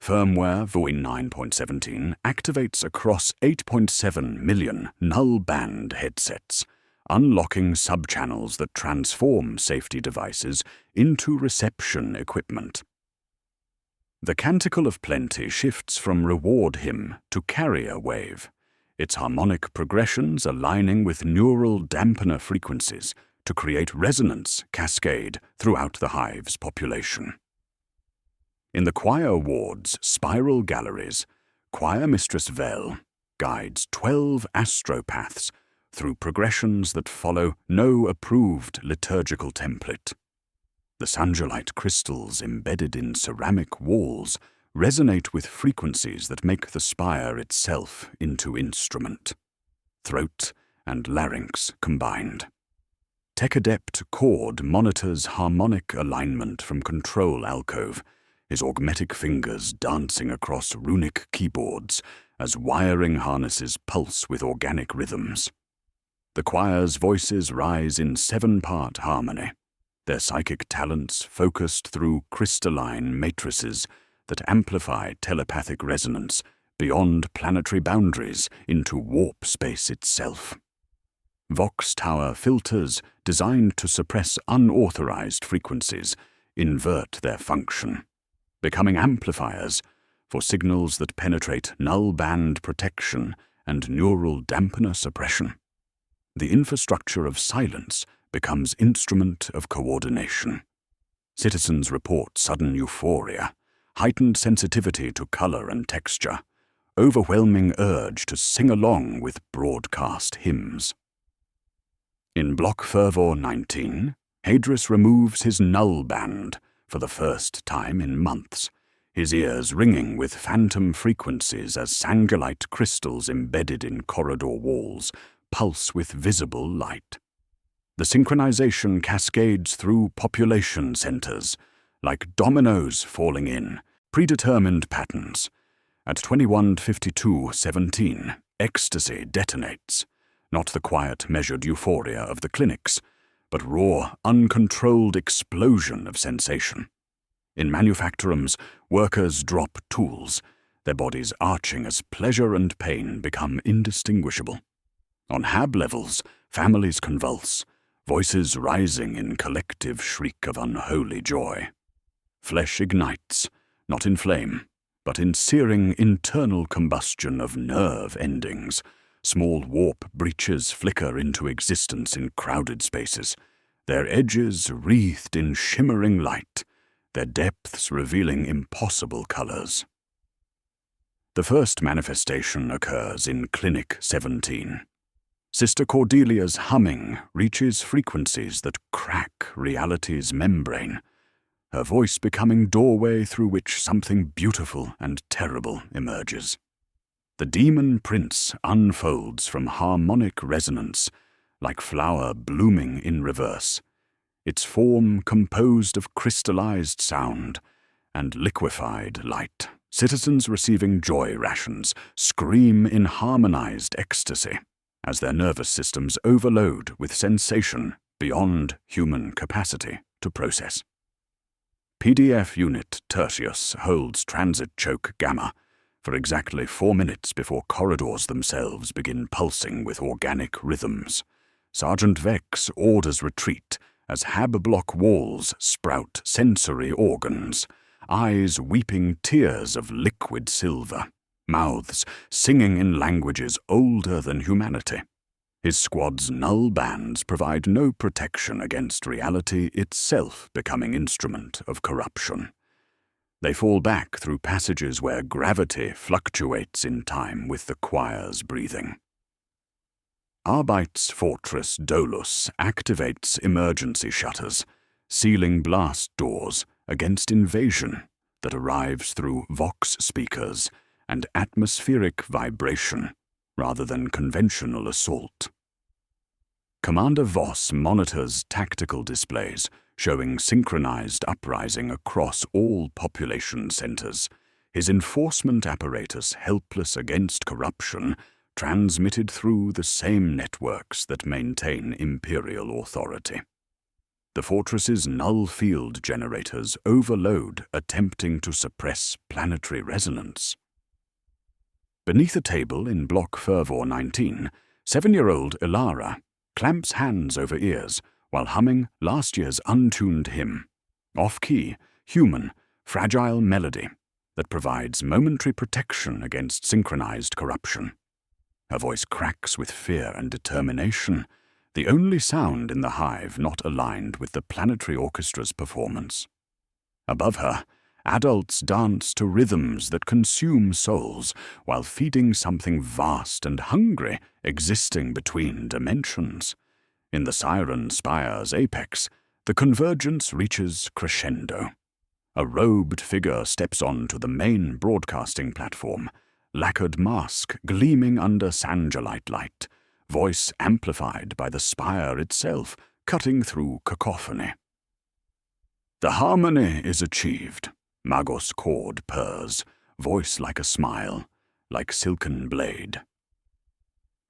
Firmware VOI 9.17 activates across 8.7 million null-band headsets, unlocking subchannels that transform safety devices into reception equipment. The Canticle of Plenty shifts from reward hymn to carrier wave, its harmonic progressions aligning with neural dampener frequencies to create resonance cascade throughout the hive's population. In the choir ward's spiral galleries, Choir Mistress Vel guides 12 astropaths through progressions that follow no approved liturgical template. The sangolite crystals embedded in ceramic walls resonate with frequencies that make the spire itself into instrument, throat and larynx combined. Tech-adept Cord monitors harmonic alignment from control alcove, his augmetic fingers dancing across runic keyboards as wiring harnesses pulse with organic rhythms. The choir's voices rise in 7-part harmony, their psychic talents focused through crystalline matrices that amplify telepathic resonance beyond planetary boundaries into warp space itself. Vox Tower filters designed to suppress unauthorized frequencies invert their function, becoming amplifiers for signals that penetrate null band protection and neural dampener suppression. The infrastructure of silence becomes instrument of coordination. Citizens report sudden euphoria, heightened sensitivity to color and texture, overwhelming urge to sing along with broadcast hymns. In Block Fervor 19, Hadris removes his null band for the first time in months, his ears ringing with phantom frequencies as sangolite crystals embedded in corridor walls pulse with visible light. The synchronization cascades through population centers, like dominoes falling in, predetermined patterns. At 21:52:17, ecstasy detonates, not the quiet, measured euphoria of the clinics, but raw, uncontrolled explosion of sensation. In manufactorums, workers drop tools, their bodies arching as pleasure and pain become indistinguishable. On hab levels, families convulse, voices rising in collective shriek of unholy joy. Flesh ignites, not in flame, but in searing internal combustion of nerve endings. Small warp breaches flicker into existence in crowded spaces, their edges wreathed in shimmering light, their depths revealing impossible colors. The first manifestation occurs in Clinic 17. Sister Cordelia's humming reaches frequencies that crack reality's membrane, her voice becoming doorway through which something beautiful and terrible emerges. The demon prince unfolds from harmonic resonance, like flower blooming in reverse, its form composed of crystallized sound and liquefied light. Citizens receiving joy rations scream in harmonized ecstasy as their nervous systems overload with sensation beyond human capacity to process. PDF Unit Tertius holds transit choke gamma for exactly 4 minutes before corridors themselves begin pulsing with organic rhythms. Sergeant Vex orders retreat as hab block walls sprout sensory organs, eyes weeping tears of liquid silver, mouths singing in languages older than humanity. His squad's null bands provide no protection against reality itself becoming instrument of corruption. They fall back through passages where gravity fluctuates in time with the choir's breathing. Arbites Fortress Dolus activates emergency shutters, sealing blast doors against invasion that arrives through vox speakers and atmospheric vibration rather than conventional assault. Commander Voss monitors tactical displays showing synchronized uprising across all population centers, his enforcement apparatus helpless against corruption, transmitted through the same networks that maintain Imperial authority. The fortress's null field generators overload, attempting to suppress planetary resonance. Beneath a table in Block Fervor 19, 7-year-old Ilara clamps hands over ears while humming last year's untuned hymn, off-key, human, fragile melody that provides momentary protection against synchronized corruption. Her voice cracks with fear and determination, the only sound in the hive not aligned with the planetary orchestra's performance. Above her, adults dance to rhythms that consume souls while feeding something vast and hungry existing between dimensions. In the Siren Spire's apex, the convergence reaches crescendo. A robed figure steps onto the main broadcasting platform, lacquered mask gleaming under sangolite light, voice amplified by the spire itself, cutting through cacophony. The harmony is achieved. Magos chord purrs, voice like a smile, like silken blade.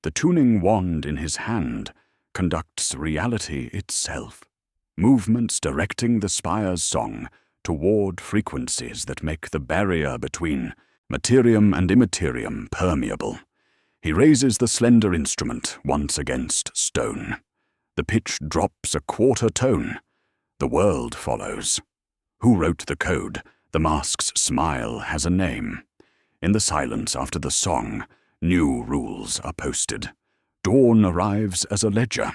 The tuning wand in his hand conducts reality itself, movements directing the spire's song toward frequencies that make the barrier between materium and immaterium permeable. He raises the slender instrument once against stone. The pitch drops a quarter tone. The world follows. Who wrote the code? The mask's smile has a name. In the silence after the song, new rules are posted. Dawn arrives as a ledger.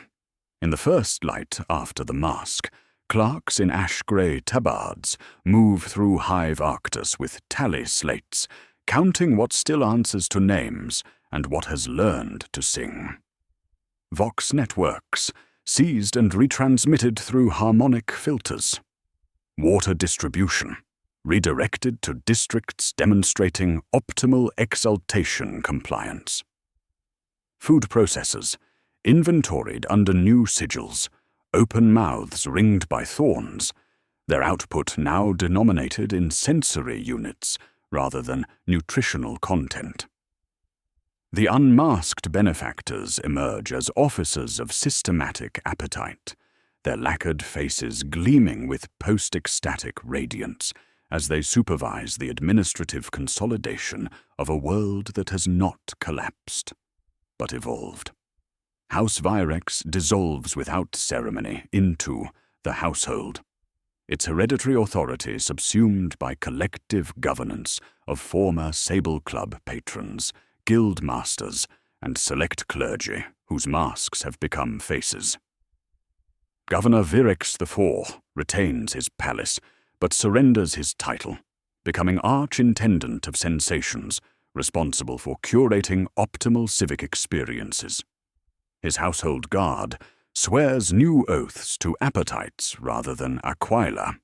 In the first light after the mask, clerks in ash-grey tabards move through Hive Arctus with tally slates, counting what still answers to names and what has learned to sing. Vox networks, seized and retransmitted through harmonic filters. Water distribution, redirected to districts demonstrating optimal exaltation compliance. Food processors, inventoried under new sigils, open mouths ringed by thorns, their output now denominated in sensory units rather than nutritional content. The unmasked benefactors emerge as officers of systematic appetite, their lacquered faces gleaming with post-ecstatic radiance as they supervise the administrative consolidation of a world that has not collapsed, but evolved. House Virex dissolves without ceremony into the household, its hereditary authority subsumed by collective governance of former Sable Club patrons, guild masters, and select clergy whose masks have become faces. Governor Virex IV retains his palace, but surrenders his title, becoming Archintendant of Sensations, responsible for curating optimal civic experiences. His household guard swears new oaths to appetites rather than aquila,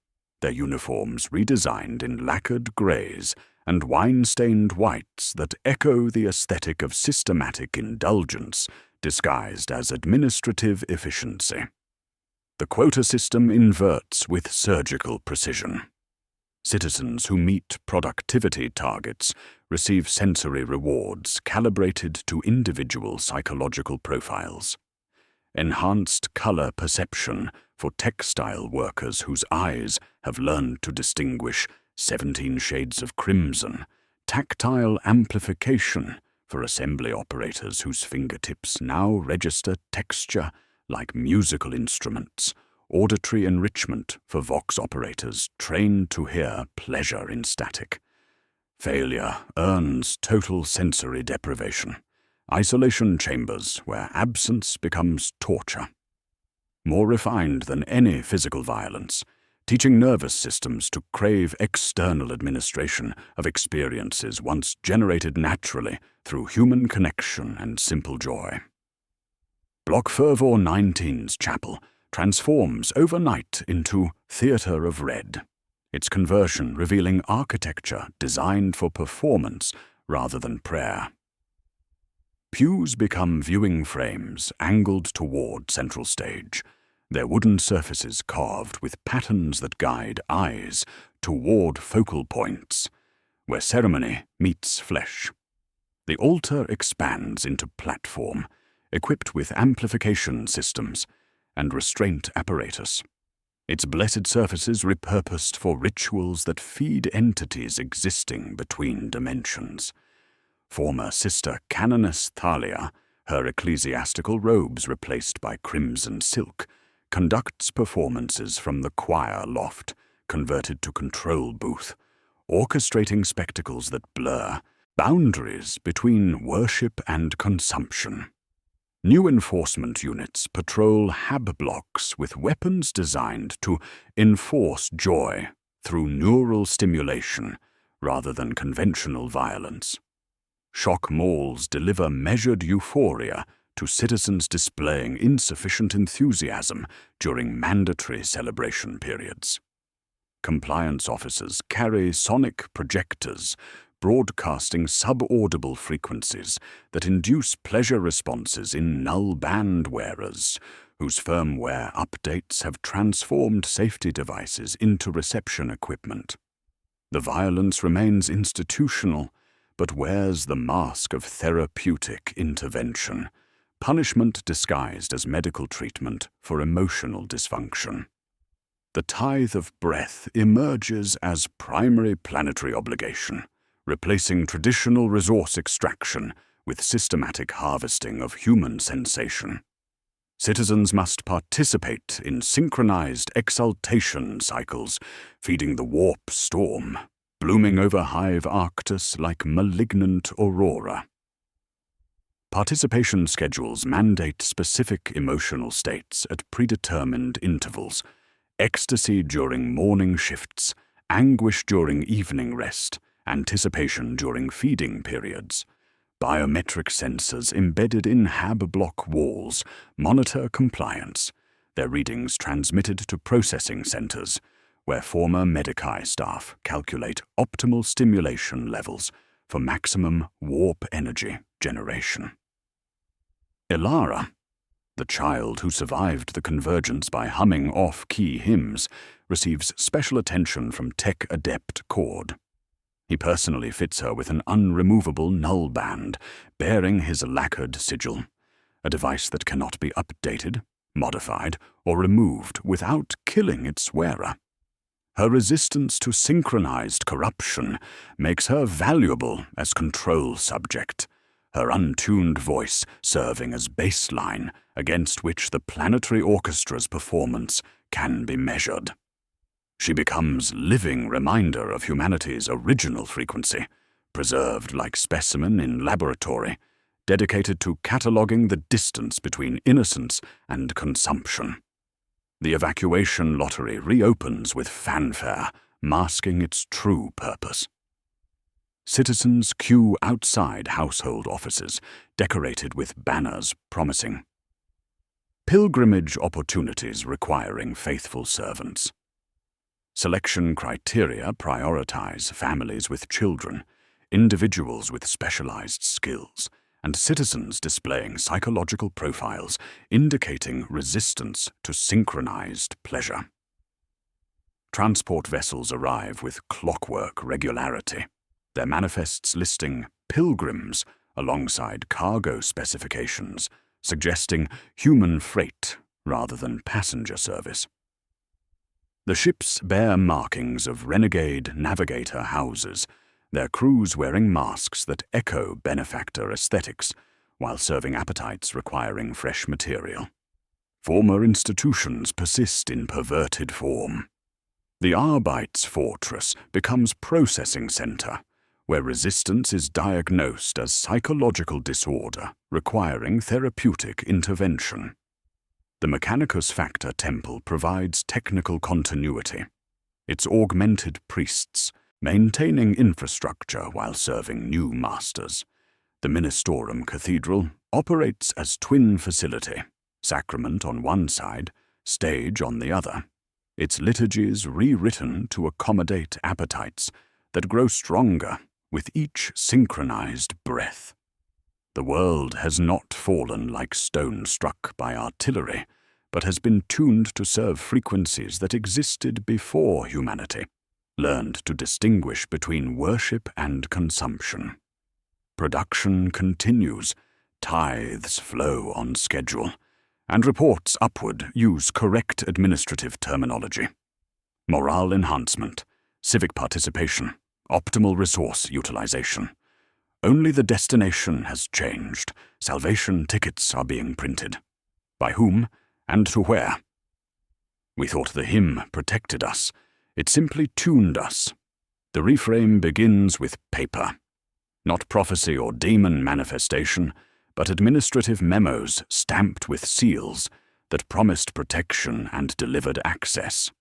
their uniforms redesigned in lacquered greys and wine-stained whites that echo the aesthetic of systematic indulgence disguised as administrative efficiency. The quota system inverts with surgical precision. Citizens who meet productivity targets receive sensory rewards calibrated to individual psychological profiles. Enhanced color perception for textile workers whose eyes have learned to distinguish 17 shades of crimson, tactile amplification for assembly operators whose fingertips now register texture like musical instruments, auditory enrichment for Vox operators trained to hear pleasure in static. Failure earns total sensory deprivation, isolation chambers where absence becomes torture. More refined than any physical violence, teaching nervous systems to crave external administration of experiences once generated naturally through human connection and simple joy. Block Fervor 19's chapel transforms overnight into Theatre of Red, its conversion revealing architecture designed for performance rather than prayer. Pews become viewing frames angled toward central stage, their wooden surfaces carved with patterns that guide eyes toward focal points, where ceremony meets flesh. The altar expands into platform, equipped with amplification systems and restraint apparatus, its blessed surfaces repurposed for rituals that feed entities existing between dimensions. Former Sister Canoness Thalia, her ecclesiastical robes replaced by crimson silk, conducts performances from the choir loft, converted to control booth, orchestrating spectacles that blur boundaries between worship and consumption. New enforcement units patrol hab blocks with weapons designed to enforce joy through neural stimulation rather than conventional violence. Shock malls deliver measured euphoria to citizens displaying insufficient enthusiasm during mandatory celebration periods. Compliance officers carry sonic projectors broadcasting subaudible frequencies that induce pleasure responses in null band wearers whose firmware updates have transformed safety devices into reception equipment. The violence remains institutional, but wears the mask of therapeutic intervention, punishment disguised as medical treatment for emotional dysfunction. The tithe of breath emerges as primary planetary obligation, replacing traditional resource extraction with systematic harvesting of human sensation. Citizens must participate in synchronized exaltation cycles, feeding the warp storm, blooming over Hive Arctus like malignant aurora. Participation schedules mandate specific emotional states at predetermined intervals: ecstasy during morning shifts, anguish during evening rest, anticipation during feeding periods. Biometric sensors embedded in HAB block walls monitor compliance, their readings transmitted to processing centers, where former Medici staff calculate optimal stimulation levels for maximum warp energy generation. Ilara, the child who survived the convergence by humming off-key hymns, receives special attention from tech adept Cord. He personally fits her with an unremovable null band bearing his lacquered sigil, a device that cannot be updated, modified, or removed without killing its wearer. Her resistance to synchronized corruption makes her valuable as control subject, her untuned voice serving as baseline against which the Planetary Orchestra's performance can be measured. She becomes living reminder of humanity's original frequency, preserved like specimen in laboratory, dedicated to cataloging the distance between innocence and consumption. The evacuation lottery reopens with fanfare, masking its true purpose. Citizens queue outside household offices, decorated with banners promising pilgrimage opportunities requiring faithful servants. Selection criteria prioritize families with children, individuals with specialized skills, and citizens displaying psychological profiles indicating resistance to synchronized pleasure. Transport vessels arrive with clockwork regularity, their manifests listing pilgrims alongside cargo specifications, suggesting human freight rather than passenger service. The ships bear markings of renegade navigator houses, their crews wearing masks that echo benefactor aesthetics while serving appetites requiring fresh material. Former institutions persist in perverted form. The Arbites fortress becomes processing center, where resistance is diagnosed as psychological disorder requiring therapeutic intervention. The Mechanicus Factor Temple provides technical continuity, its augmented priests maintaining infrastructure while serving new masters. The Manufactorum Cathedral operates as twin facility, sacrament on one side, stage on the other, its liturgies rewritten to accommodate appetites that grow stronger with each synchronized breath. The world has not fallen like stone struck by artillery, but has been tuned to serve frequencies that existed before humanity, learned to distinguish between worship and consumption. Production continues, tithes flow on schedule, and reports upward use correct administrative terminology. Morale enhancement, civic participation, optimal resource utilization. Only the destination has changed. Salvation tickets are being printed. By whom and to where? We thought the hymn protected us. It simply tuned us. The reframe begins with paper. Not prophecy or demon manifestation, but administrative memos stamped with seals that promised protection and delivered access.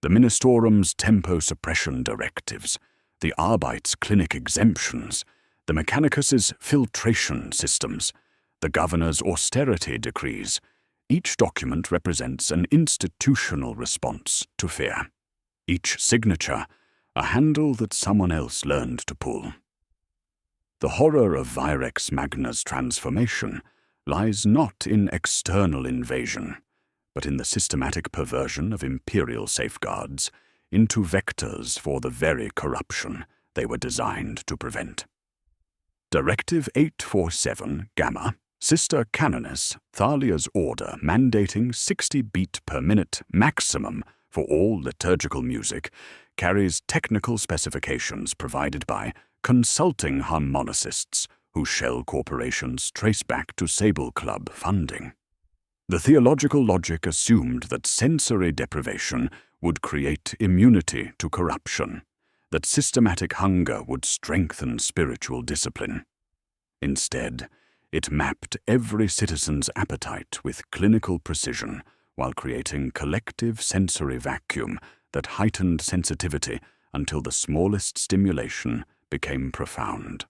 The Ministerum's tempo suppression directives, the Arbites' clinic exemptions, the Mechanicus's filtration systems, the governor's austerity decrees. Each document represents an institutional response to fear. Each signature, a handle that someone else learned to pull. The horror of Virex Magna's transformation, lies not in external invasion, but in the systematic perversion of imperial safeguards into vectors for the very corruption they were designed to prevent. Directive 847 Gamma, Sister Canoness Thalia's order mandating 60 beat per minute maximum for all liturgical music, carries technical specifications provided by consulting harmonicists whose shell corporations trace back to Sable Club funding. The theological logic assumed that sensory deprivation would create immunity to corruption, that systematic hunger would strengthen spiritual discipline. Instead, it mapped every citizen's appetite with clinical precision while creating collective sensory vacuum that heightened sensitivity until the smallest stimulation became profound.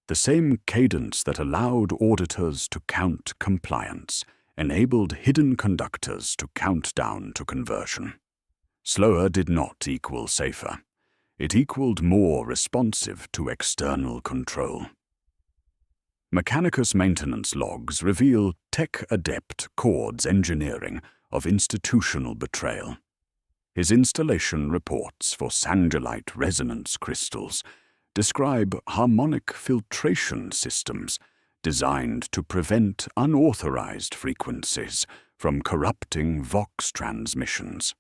The same cadence that allowed auditors to count compliance enabled hidden conductors to count down to conversion. Slower did not equal safer. It equaled more responsive to external control. Mechanicus maintenance logs reveal tech-adept Cord's engineering of institutional betrayal. His installation reports for sandalite resonance crystals describe harmonic filtration systems designed to prevent unauthorized frequencies from corrupting Vox transmissions.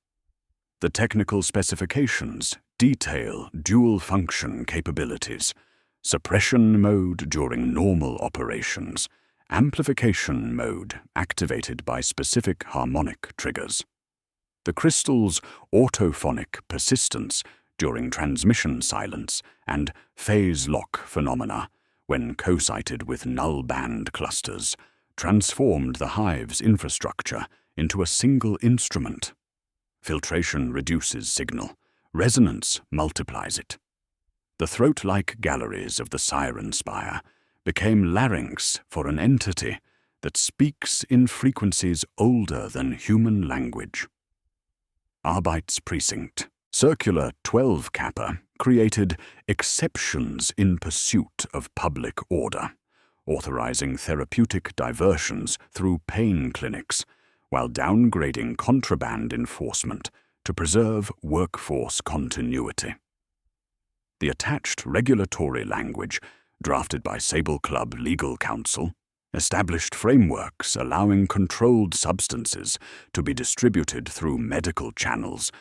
The technical specifications detail dual-function capabilities, suppression mode during normal operations, amplification mode activated by specific harmonic triggers. The crystal's autophonic persistence during transmission silence and phase lock phenomena, when co-sited with null band clusters, transformed the hive's infrastructure into a single instrument. Filtration reduces signal, resonance multiplies it. The throat-like galleries of the siren spire became larynx for an entity that speaks in frequencies older than human language. Arbites Precinct, circular 12 Kappa, created exceptions in pursuit of public order, authorizing therapeutic diversions through pain clinics, while downgrading contraband enforcement to preserve workforce continuity. The attached regulatory language, drafted by Sable Club Legal Counsel, established frameworks allowing controlled substances to be distributed through medical channels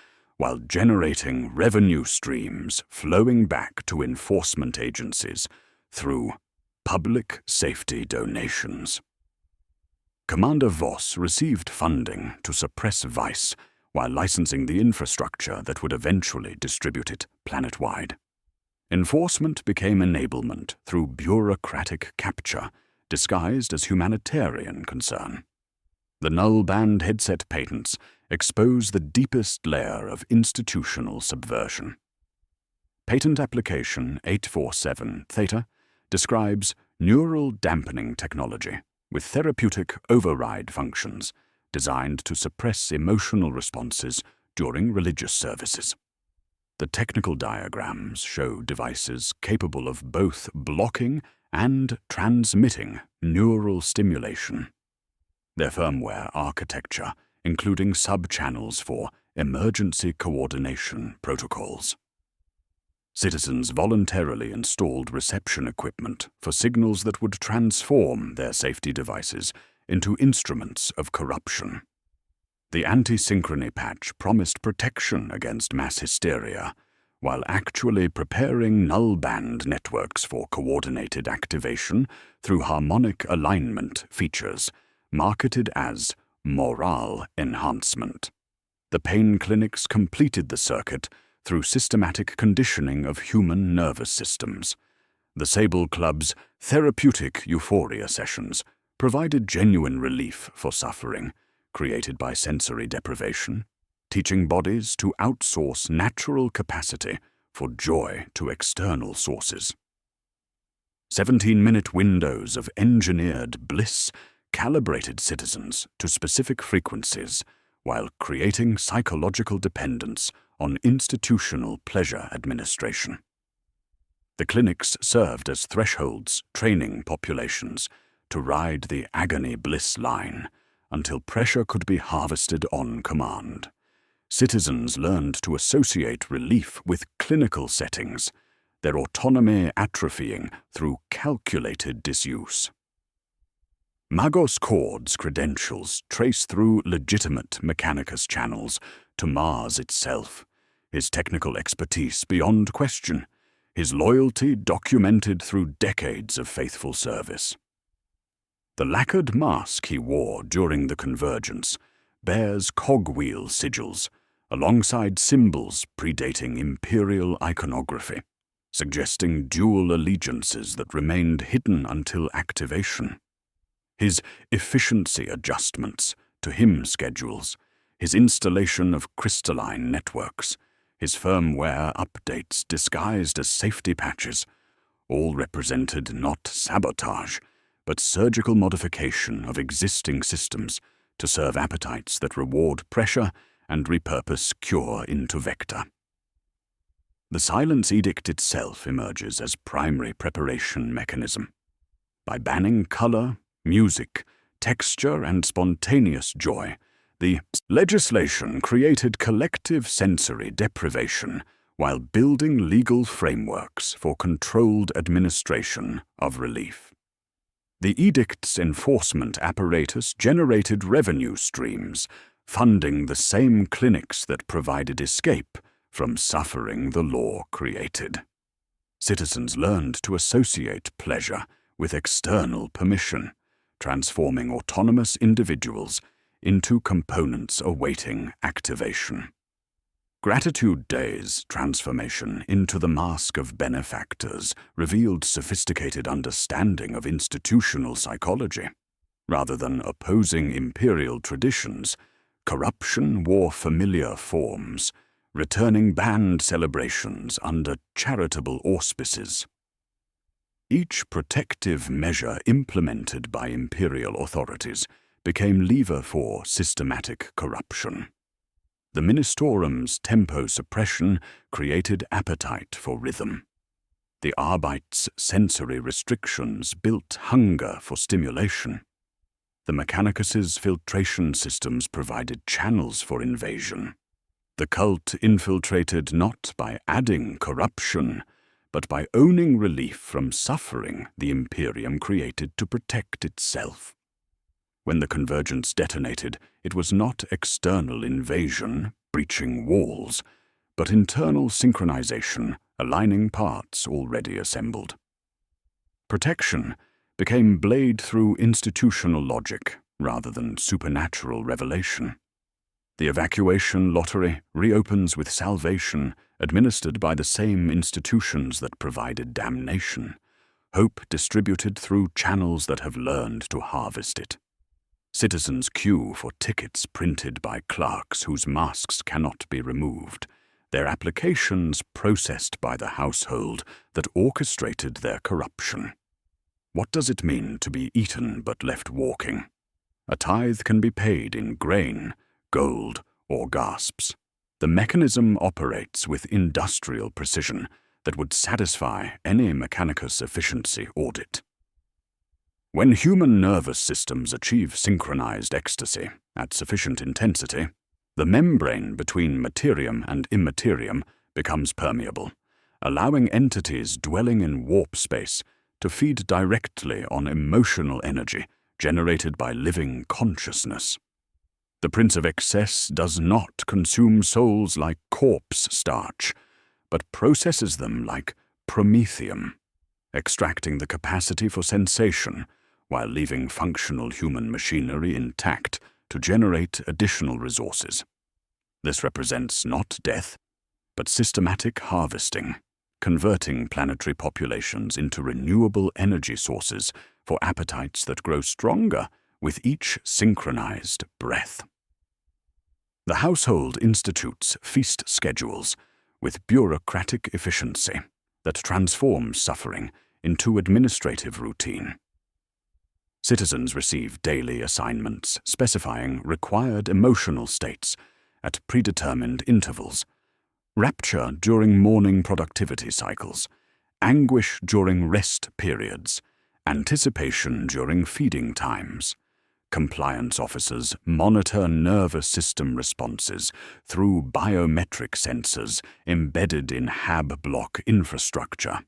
while generating revenue streams flowing back to enforcement agencies through public safety donations. Commander Voss received funding to suppress vice while licensing the infrastructure that would eventually distribute it planet-wide. Enforcement became enablement through bureaucratic capture, disguised as humanitarian concern. The null band headset patents expose the deepest layer of institutional subversion. Patent application 847 Theta describes neural dampening technology with therapeutic override functions designed to suppress emotional responses during religious services. The technical diagrams show devices capable of both blocking and transmitting neural stimulation. Their firmware architecture including sub-channels for emergency coordination protocols. Citizens voluntarily installed reception equipment for signals that would transform their safety devices into instruments of corruption. The anti-synchrony patch promised protection against mass hysteria, while actually preparing null-band networks for coordinated activation through harmonic alignment features, marketed as morale enhancement. The pain clinics completed the circuit through systematic conditioning of human nervous systems. The Sable Club's therapeutic euphoria sessions provided genuine relief for suffering created by sensory deprivation, teaching bodies to outsource natural capacity for joy to external sources. 17-minute windows of engineered bliss calibrated citizens to specific frequencies while creating psychological dependence on institutional pleasure administration. The clinics served as thresholds training populations to ride the agony bliss line until pressure could be harvested on command. Citizens learned to associate relief with clinical settings, their autonomy atrophying through calculated disuse. Magos Cord's credentials trace through legitimate Mechanicus channels to Mars itself, his technical expertise beyond question, his loyalty documented through decades of faithful service. The lacquered mask he wore during the convergence bears cogwheel sigils, alongside symbols predating Imperial iconography, suggesting dual allegiances that remained hidden until activation. His efficiency adjustments to hymn schedules, his installation of crystalline networks, his firmware updates disguised as safety patches, all represented not sabotage, but surgical modification of existing systems to serve appetites that reward pressure and repurpose cure into vector. The Silence Edict itself emerges as primary preparation mechanism. By banning color, music, texture, and spontaneous joy, the legislation created collective sensory deprivation while building legal frameworks for controlled administration of relief. The edict's enforcement apparatus generated revenue streams, funding the same clinics that provided escape from suffering the law created. Citizens learned to associate pleasure with external permission, transforming autonomous individuals into components awaiting activation. Gratitude Day's transformation into the mask of benefactors revealed sophisticated understanding of institutional psychology. Rather than opposing imperial traditions, corruption wore familiar forms, returning banned celebrations under charitable auspices. Each protective measure implemented by imperial authorities became lever for systematic corruption. The Ministorum's tempo suppression created appetite for rhythm. The Arbites' sensory restrictions built hunger for stimulation. The Mechanicus's filtration systems provided channels for invasion. The cult infiltrated not by adding corruption, but by owning relief from suffering the Imperium created to protect itself. When the convergence detonated, it was not external invasion, breaching walls, but internal synchronization, aligning parts already assembled. Protection became blade through institutional logic rather than supernatural revelation. The evacuation lottery reopens with salvation administered by the same institutions that provided damnation, hope distributed through channels that have learned to harvest it. Citizens queue for tickets printed by clerks whose masks cannot be removed, their applications processed by the household that orchestrated their corruption. What does it mean to be eaten but left walking? A tithe can be paid in grain, gold, or gasps. The mechanism operates with industrial precision that would satisfy any Mechanicus efficiency audit. When human nervous systems achieve synchronized ecstasy at sufficient intensity, the membrane between materium and immaterium becomes permeable, allowing entities dwelling in warp space to feed directly on emotional energy generated by living consciousness. The Prince of Excess does not consume souls like corpse starch, but processes them like promethium, extracting the capacity for sensation while leaving functional human machinery intact to generate additional resources. This represents not death, but systematic harvesting, converting planetary populations into renewable energy sources for appetites that grow stronger with each synchronized breath. The household institutes feast schedules with bureaucratic efficiency that transforms suffering into administrative routine. Citizens receive daily assignments specifying required emotional states at predetermined intervals, rapture during morning productivity cycles, anguish during rest periods, anticipation during feeding times. Compliance officers monitor nervous system responses through biometric sensors embedded in HAB block infrastructure.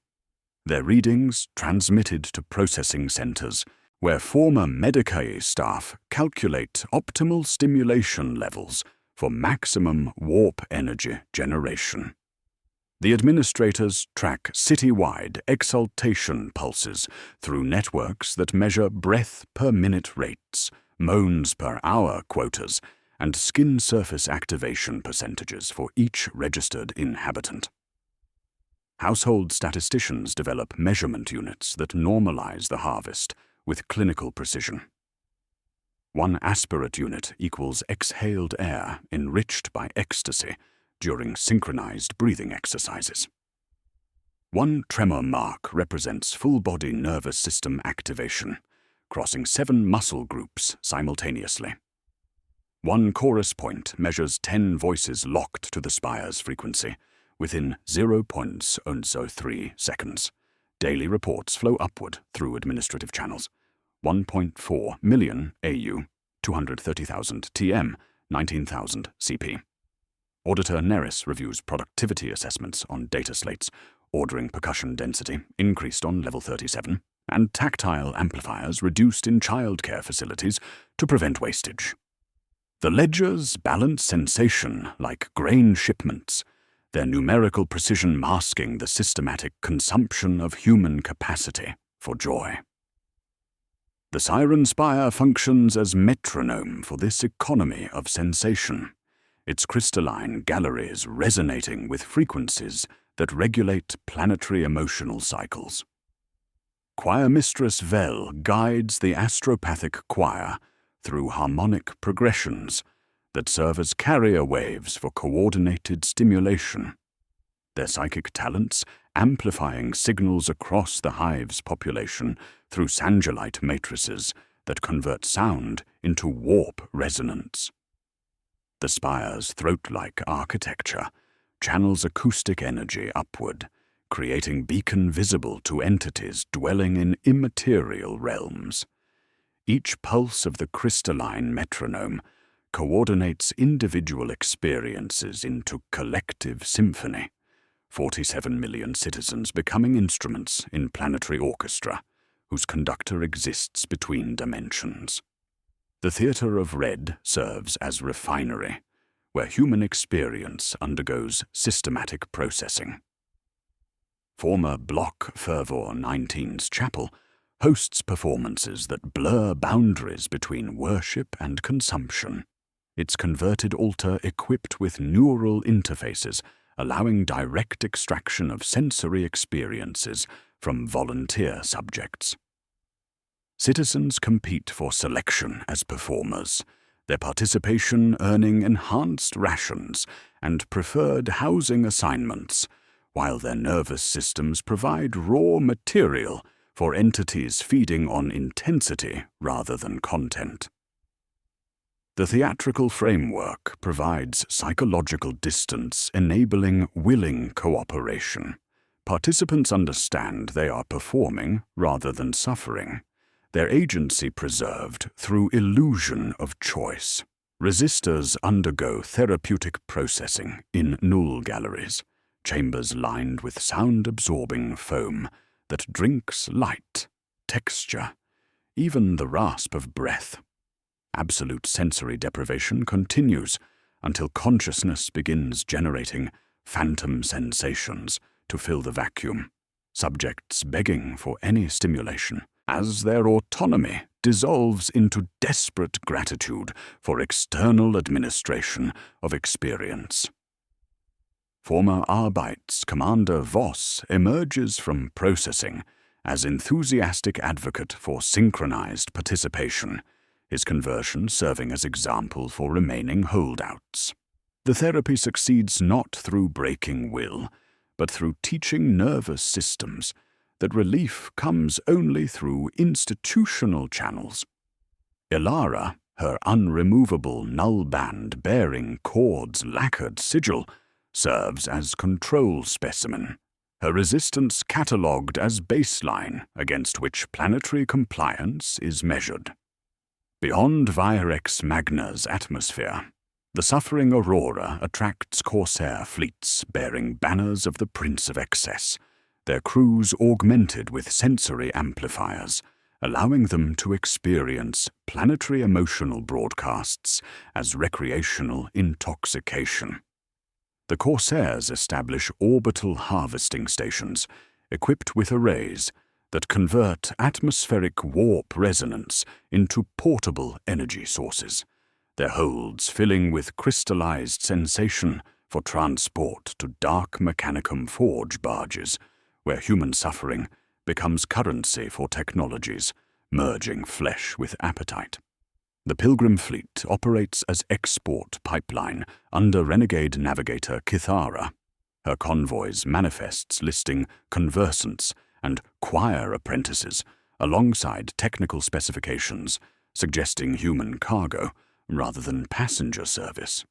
Their readings transmitted to processing centers, where former Medicae staff calculate optimal stimulation levels for maximum warp energy generation. The administrators track citywide exaltation pulses through networks that measure breath per minute rates, moans per hour quotas, and skin surface activation percentages for each registered inhabitant. Household statisticians develop measurement units that normalize the harvest with clinical precision. 1 aspirate unit equals exhaled air enriched by ecstasy during synchronized breathing exercises. 1 tremor mark represents full-body nervous system activation, crossing 7 muscle groups simultaneously. 1 chorus point measures 10 voices locked to the spire's frequency within 0.03 seconds. Daily reports flow upward through administrative channels. 1.4 million AU, 230,000 TM, 19,000 CP. Auditor Neris reviews productivity assessments on data slates, ordering percussion density increased on level 37, and tactile amplifiers reduced in childcare facilities to prevent wastage. The ledgers balance sensation like grain shipments, their numerical precision masking the systematic consumption of human capacity for joy. The Siren Spire functions as metronome for this economy of sensation, its crystalline galleries resonating with frequencies that regulate planetary emotional cycles. Choir Mistress Vel guides the astropathic choir through harmonic progressions that serve as carrier waves for coordinated stimulation, their psychic talents amplifying signals across the hive's population through sangulite matrices that convert sound into warp resonance. The spire's throat-like architecture channels acoustic energy upward, creating beacon visible to entities dwelling in immaterial realms. Each pulse of the crystalline metronome coordinates individual experiences into collective symphony, 47 million citizens becoming instruments in planetary orchestra, whose conductor exists between dimensions. The Theatre of Red serves as refinery, where human experience undergoes systematic processing. Former Block Fervor 19's chapel hosts performances that blur boundaries between worship and consumption, its converted altar equipped with neural interfaces allowing direct extraction of sensory experiences from volunteer subjects. Citizens compete for selection as performers, their participation earning enhanced rations and preferred housing assignments, while their nervous systems provide raw material for entities feeding on intensity rather than content. The theatrical framework provides psychological distance enabling willing cooperation. Participants understand they are performing rather than suffering, their agency preserved through illusion of choice. Resistors undergo therapeutic processing in null galleries, chambers lined with sound-absorbing foam that drinks light, texture, even the rasp of breath. Absolute sensory deprivation continues until consciousness begins generating phantom sensations to fill the vacuum, subjects begging for any stimulation as their autonomy dissolves into desperate gratitude for external administration of experience. Former Arbites Commander Voss emerges from processing as enthusiastic advocate for synchronized participation, his conversion serving as example for remaining holdouts. The therapy succeeds not through breaking will, but through teaching nervous systems that relief comes only through institutional channels. Ilara, her unremovable null band bearing Chord's lacquered sigil, serves as control specimen, her resistance catalogued as baseline against which planetary compliance is measured. Beyond Virex Magna's atmosphere, the suffering Aurora attracts corsair fleets bearing banners of the Prince of Excess, their crews augmented with sensory amplifiers, allowing them to experience planetary emotional broadcasts as recreational intoxication. The Corsairs establish orbital harvesting stations equipped with arrays that convert atmospheric warp resonance into portable energy sources, their holds filling with crystallized sensation for transport to dark mechanicum forge barges, where human suffering becomes currency for technologies, merging flesh with appetite. The Pilgrim Fleet operates as export pipeline under renegade navigator Kithara. Her convoys manifests listing conversants and choir apprentices alongside technical specifications suggesting human cargo rather than passenger service.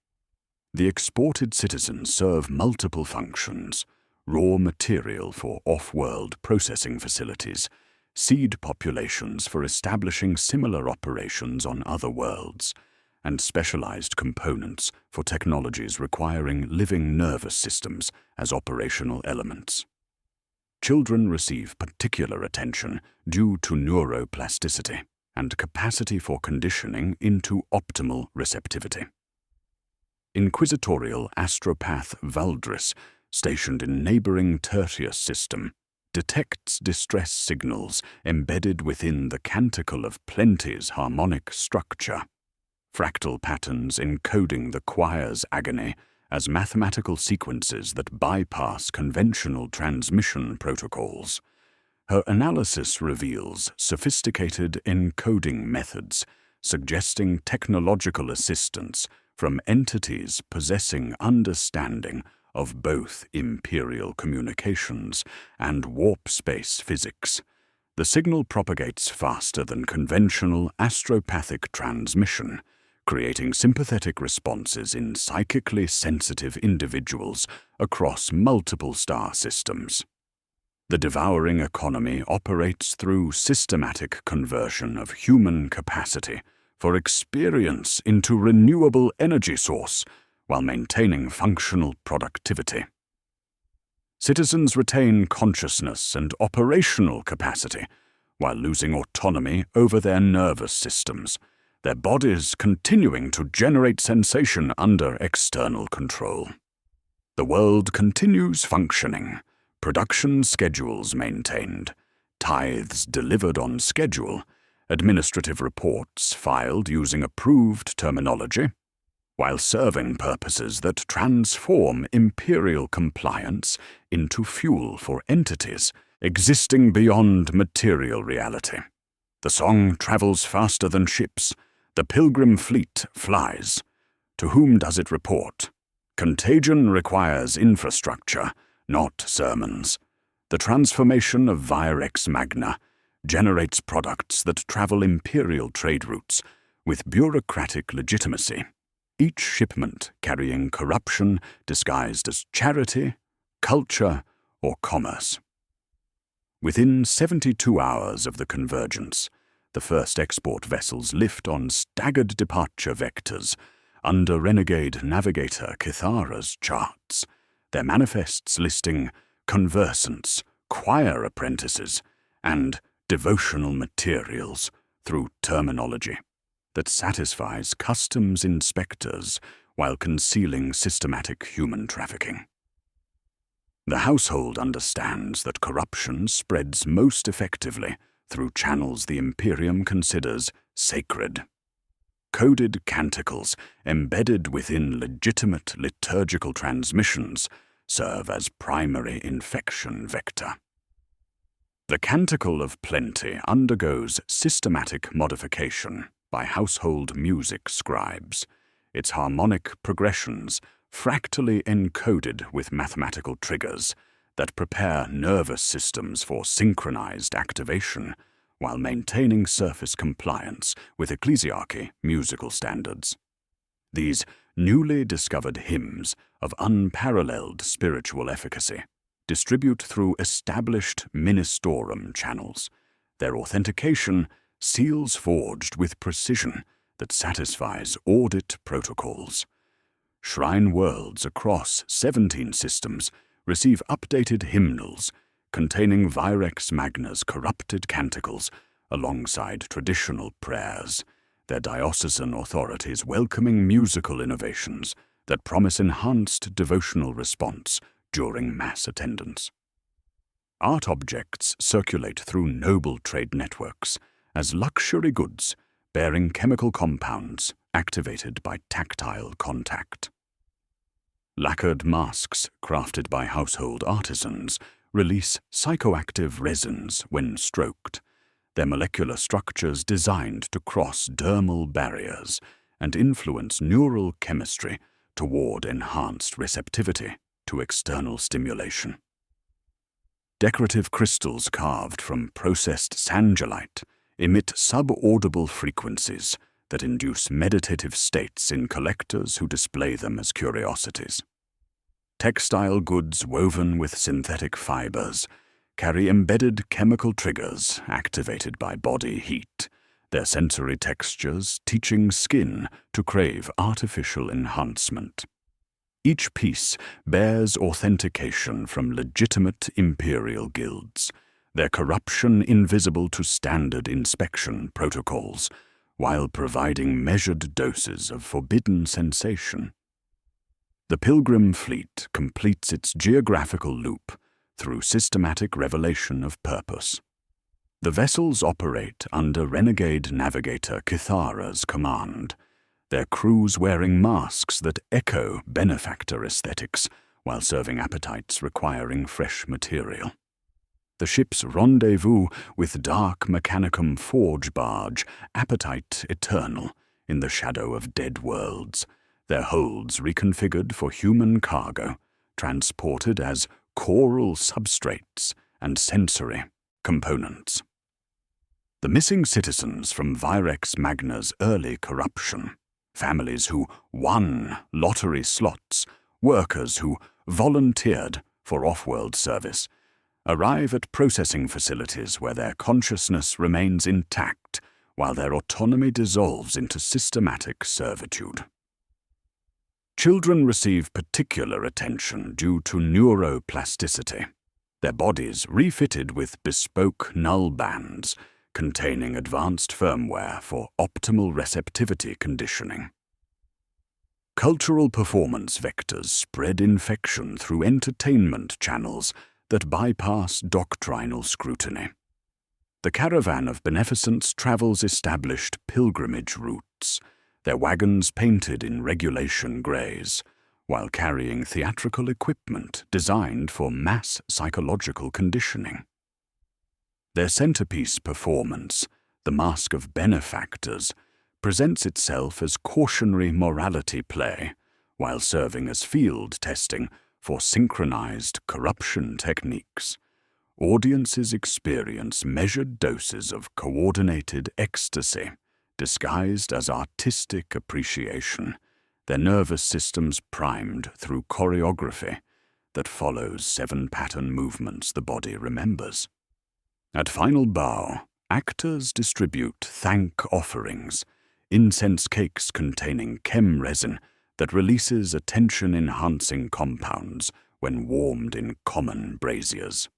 The exported citizens serve multiple functions: raw material for off-world processing facilities, seed populations for establishing similar operations on other worlds, and specialized components for technologies requiring living nervous systems as operational elements. Children receive particular attention due to neuroplasticity and capacity for conditioning into optimal receptivity. Inquisitorial astropath Valdris, stationed in neighboring Tertius system, detects distress signals embedded within the canticle of Plenty's harmonic structure, fractal patterns encoding the choir's agony as mathematical sequences that bypass conventional transmission protocols. Her analysis reveals sophisticated encoding methods, suggesting technological assistance from entities possessing understanding of both Imperial communications and warp space physics. The signal propagates faster than conventional astropathic transmission, creating sympathetic responses in psychically sensitive individuals across multiple star systems. The devouring economy operates through systematic conversion of human capacity for experience into renewable energy source while maintaining functional productivity. Citizens retain consciousness and operational capacity while losing autonomy over their nervous systems, their bodies continuing to generate sensation under external control. The world continues functioning, production schedules maintained, tithes delivered on schedule, administrative reports filed using approved terminology, while serving purposes that transform Imperial compliance into fuel for entities existing beyond material reality. The song travels faster than ships. The Pilgrim Fleet flies. To whom does it report? Contagion requires infrastructure, not sermons. The transformation of Virex Magna generates products that travel Imperial trade routes with bureaucratic legitimacy, each shipment carrying corruption disguised as charity, culture, or commerce. Within 72 hours of the convergence, the first export vessels lift on staggered departure vectors under renegade navigator Kithara's charts, their manifests listing conversants, choir apprentices, and devotional materials through terminology that satisfies customs inspectors while concealing systematic human trafficking. The household understands that corruption spreads most effectively through channels the Imperium considers sacred. Coded canticles embedded within legitimate liturgical transmissions serve as primary infection vector. The Canticle of Plenty undergoes systematic modification by household music scribes, its harmonic progressions fractally encoded with mathematical triggers that prepare nervous systems for synchronized activation while maintaining surface compliance with Ecclesiarchy musical standards. These newly discovered hymns of unparalleled spiritual efficacy distribute through established ministorum channels. Their authentication, seals forged with precision that satisfies audit protocols. Shrine worlds across 17 systems receive updated hymnals containing Virex Magna's corrupted canticles alongside traditional prayers, their diocesan authorities welcoming musical innovations that promise enhanced devotional response during mass attendance. Art objects circulate through noble trade networks as luxury goods bearing chemical compounds activated by tactile contact. Lacquered masks crafted by household artisans release psychoactive resins when stroked, their molecular structures designed to cross dermal barriers and influence neural chemistry toward enhanced receptivity to external stimulation. Decorative crystals carved from processed sangellite emit subaudible frequencies that induce meditative states in collectors who display them as curiosities. Textile goods woven with synthetic fibers carry embedded chemical triggers activated by body heat, their sensory textures teaching skin to crave artificial enhancement. Each piece bears authentication from legitimate Imperial guilds, their corruption invisible to standard inspection protocols, while providing measured doses of forbidden sensation. The Pilgrim fleet completes its geographical loop through systematic revelation of purpose. The vessels operate under renegade navigator Kithara's command, their crews wearing masks that echo benefactor aesthetics while serving appetites requiring fresh material. The ship's rendezvous with dark mechanicum forge barge Appetite Eternal in the shadow of dead worlds, their holds reconfigured for human cargo, transported as choral substrates and sensory components. The missing citizens from Virex Magna's early corruption, families who won lottery slots, workers who volunteered for off-world service, arrive at processing facilities where their consciousness remains intact while their autonomy dissolves into systematic servitude. Children receive particular attention due to neuroplasticity, their bodies refitted with bespoke null bands containing advanced firmware for optimal receptivity conditioning. Cultural performance vectors spread infection through entertainment channels that bypass doctrinal scrutiny. The caravan of beneficence travels established pilgrimage routes, their wagons painted in regulation greys, while carrying theatrical equipment designed for mass psychological conditioning. Their centerpiece performance, The Mask of Benefactors, presents itself as cautionary morality play, while serving as field testing for synchronized corruption techniques. Audiences experience measured doses of coordinated ecstasy, disguised as artistic appreciation, their nervous systems primed through choreography that follows 7 pattern movements the body remembers. At final bow, actors distribute thank offerings, incense cakes containing chem resin that releases attention-enhancing compounds when warmed in common braziers.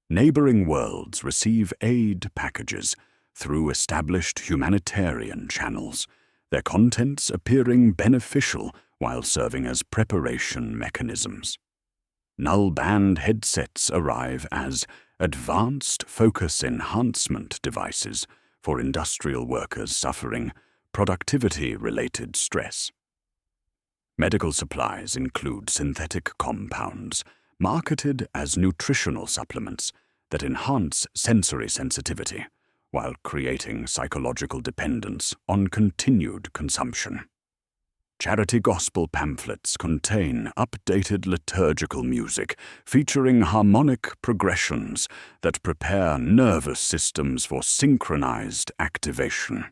Neighboring worlds receive aid packages through established humanitarian channels, their contents appearing beneficial while serving as preparation mechanisms. Null band headsets arrive as advanced focus enhancement devices for industrial workers suffering productivity-related stress. Medical supplies include synthetic compounds marketed as nutritional supplements that enhance sensory sensitivity while creating psychological dependence on continued consumption. Charity gospel pamphlets contain updated liturgical music featuring harmonic progressions that prepare nervous systems for synchronized activation.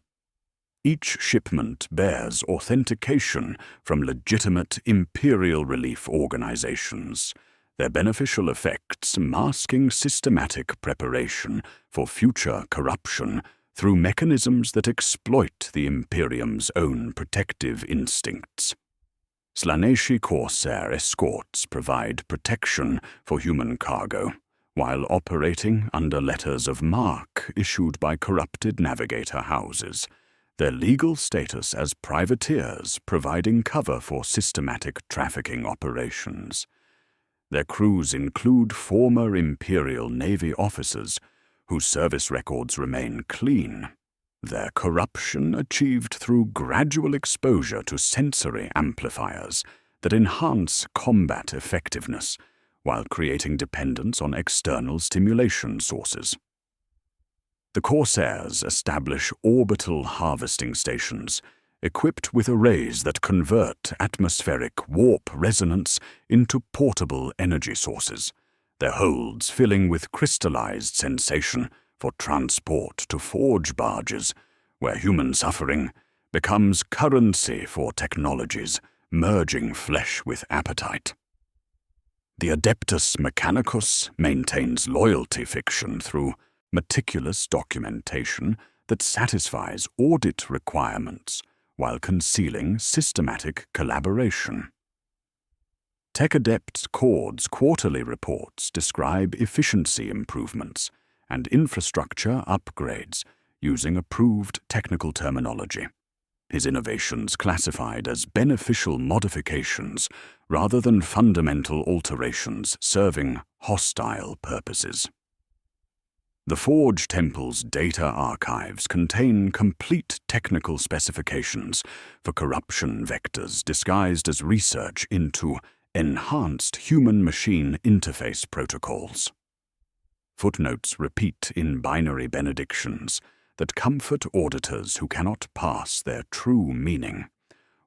Each shipment bears authentication from legitimate Imperial relief organizations, their beneficial effects masking systematic preparation for future corruption through mechanisms that exploit the Imperium's own protective instincts. Slaaneshi corsair escorts provide protection for human cargo, while operating under letters of marque issued by corrupted navigator houses, their legal status as privateers providing cover for systematic trafficking operations. Their crews include former Imperial Navy officers whose service records remain clean, their corruption achieved through gradual exposure to sensory amplifiers that enhance combat effectiveness while creating dependence on external stimulation sources. The Corsairs establish orbital harvesting stations equipped with arrays that convert atmospheric warp resonance into portable energy sources, their holds filling with crystallized sensation for transport to forge barges, where human suffering becomes currency for technologies merging flesh with appetite. The Adeptus Mechanicus maintains loyalty fiction through meticulous documentation that satisfies audit requirements while concealing systematic collaboration. Tech Adepts Cord's quarterly reports describe efficiency improvements and infrastructure upgrades using approved technical terminology, his innovations classified as beneficial modifications rather than fundamental alterations serving hostile purposes. The Forge Temple's data archives contain complete technical specifications for corruption vectors disguised as research into enhanced human-machine interface protocols. Footnotes repeat in binary benedictions that comfort auditors who cannot pass their true meaning,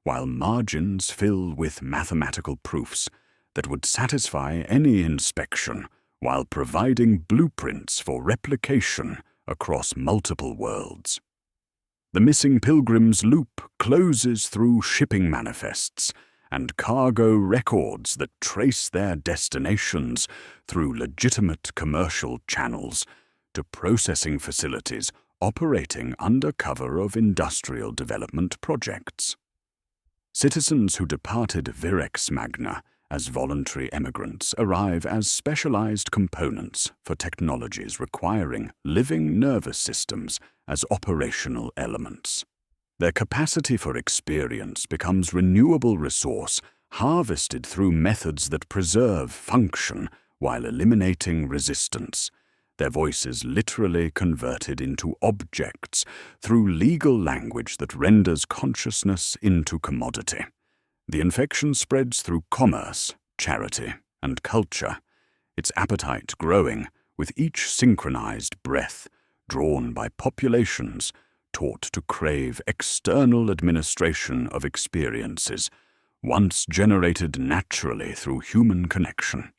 while margins fill with mathematical proofs that would satisfy any inspection while providing blueprints for replication across multiple worlds. The missing pilgrims' loop closes through shipping manifests and cargo records that trace their destinations through legitimate commercial channels to processing facilities operating under cover of industrial development projects. Citizens who departed Virex Magna as voluntary emigrants arrive as specialized components for technologies requiring living nervous systems as operational elements. Their capacity for experience becomes renewable resource harvested through methods that preserve function while eliminating resistance, their voices literally converted into objects through legal language that renders consciousness into commodity. The infection spreads through commerce, charity, and culture, its appetite growing with each synchronized breath drawn by populations taught to crave external administration of experiences once generated naturally through human connection.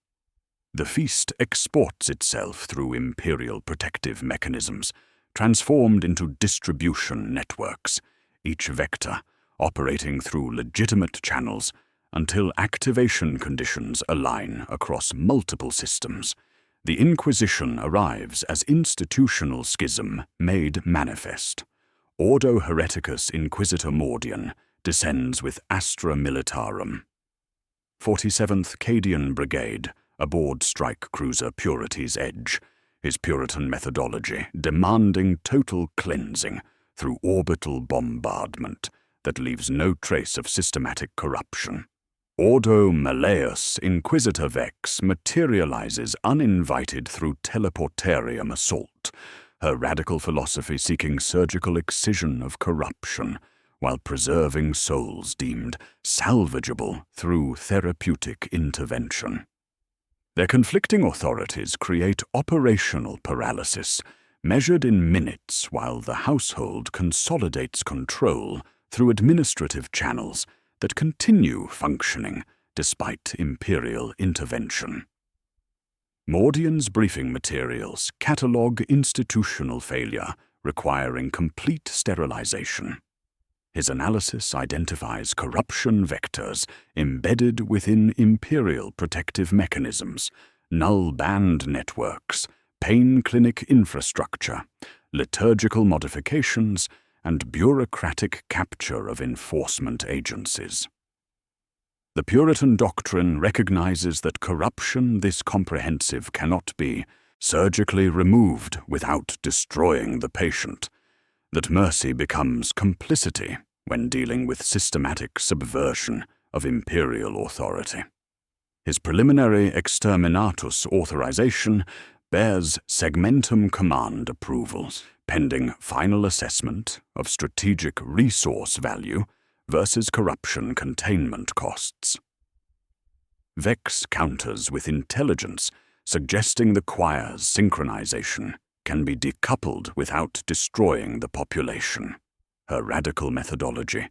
The feast exports itself through Imperial protective mechanisms, transformed into distribution networks, each vector operating through legitimate channels until activation conditions align across multiple systems. The Inquisition arrives as institutional schism made manifest. Ordo Hereticus Inquisitor Mordian descends with Astra Militarum. 47th Cadian Brigade aboard strike cruiser Purity's Edge, his Puritan methodology demanding total cleansing through orbital bombardment that leaves no trace of systematic corruption. Ordo Malleus Inquisitor Vex materializes uninvited through teleportarium assault, her radical philosophy seeking surgical excision of corruption while preserving souls deemed salvageable through therapeutic intervention. Their conflicting authorities create operational paralysis, measured in minutes while the household consolidates control through administrative channels that continue functioning despite Imperial intervention. Mordian's briefing materials catalog institutional failure requiring complete sterilization. His analysis identifies corruption vectors embedded within Imperial protective mechanisms, null band networks, pain clinic infrastructure, liturgical modifications, and bureaucratic capture of enforcement agencies. The Puritan doctrine recognizes that corruption this comprehensive cannot be surgically removed without destroying the patient, that mercy becomes complicity when dealing with systematic subversion of imperial authority. His preliminary exterminatus authorization bears segmentum command approval, pending final assessment of strategic resource value versus corruption containment costs. Vex counters with intelligence, suggesting the choir's synchronization can be decoupled without destroying the population. Her radical methodology,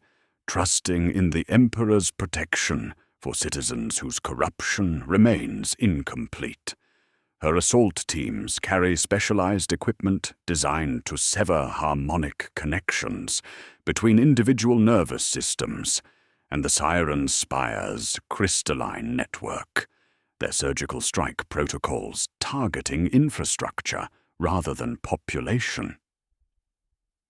trusting in the Emperor's protection for citizens whose corruption remains incomplete. Her assault teams carry specialized equipment designed to sever harmonic connections between individual nervous systems and the Siren Spire's crystalline network, their surgical strike protocols targeting infrastructure rather than population.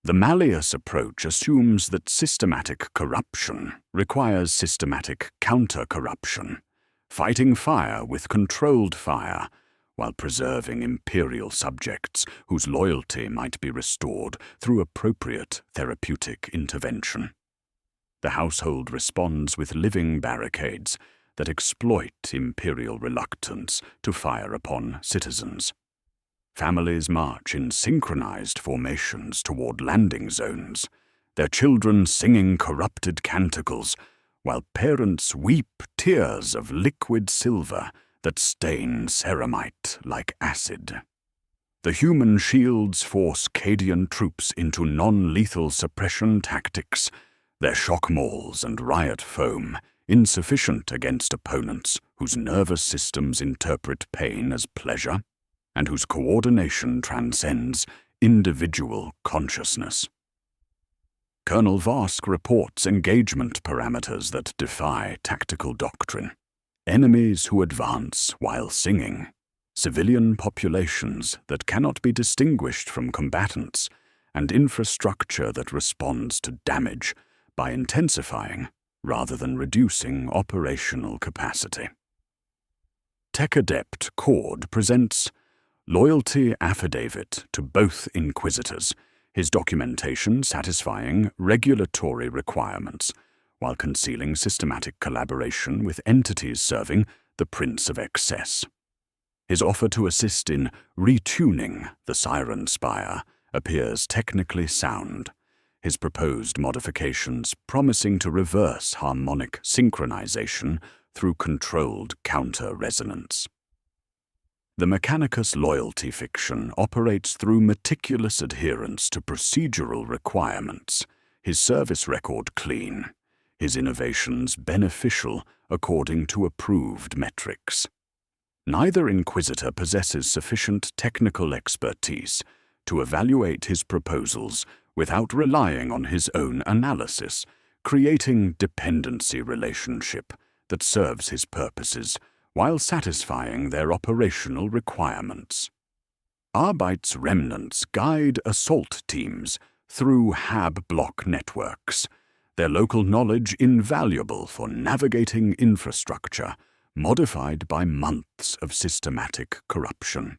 The Malleus approach assumes that systematic corruption requires systematic counter-corruption, fighting fire with controlled fire while preserving imperial subjects whose loyalty might be restored through appropriate therapeutic intervention. The household responds with living barricades that exploit imperial reluctance to fire upon citizens. Families march in synchronized formations toward landing zones, their children singing corrupted canticles, while parents weep tears of liquid silver that stain ceramite like acid. The human shields force Cadian troops into non-lethal suppression tactics, their shock mauls and riot foam insufficient against opponents whose nervous systems interpret pain as pleasure and whose coordination transcends individual consciousness. Colonel Vosk reports engagement parameters that defy tactical doctrine. Enemies who advance while singing, civilian populations that cannot be distinguished from combatants, and infrastructure that responds to damage by intensifying rather than reducing operational capacity. Tech Adept Cord presents Loyalty Affidavit to both Inquisitors, his documentation satisfying regulatory requirements, while concealing systematic collaboration with entities serving the Prince of Excess. His offer to assist in retuning the Siren Spire appears technically sound, his proposed modifications promising to reverse harmonic synchronization through controlled counter-resonance. The Mechanicus loyalty fiction operates through meticulous adherence to procedural requirements, his service record clean, his innovations beneficial according to approved metrics. Neither Inquisitor possesses sufficient technical expertise to evaluate his proposals without relying on his own analysis, creating dependency relationship that serves his purposes while satisfying their operational requirements. Arbites remnants guide assault teams through HAB block networks, their local knowledge invaluable for navigating infrastructure modified by months of systematic corruption.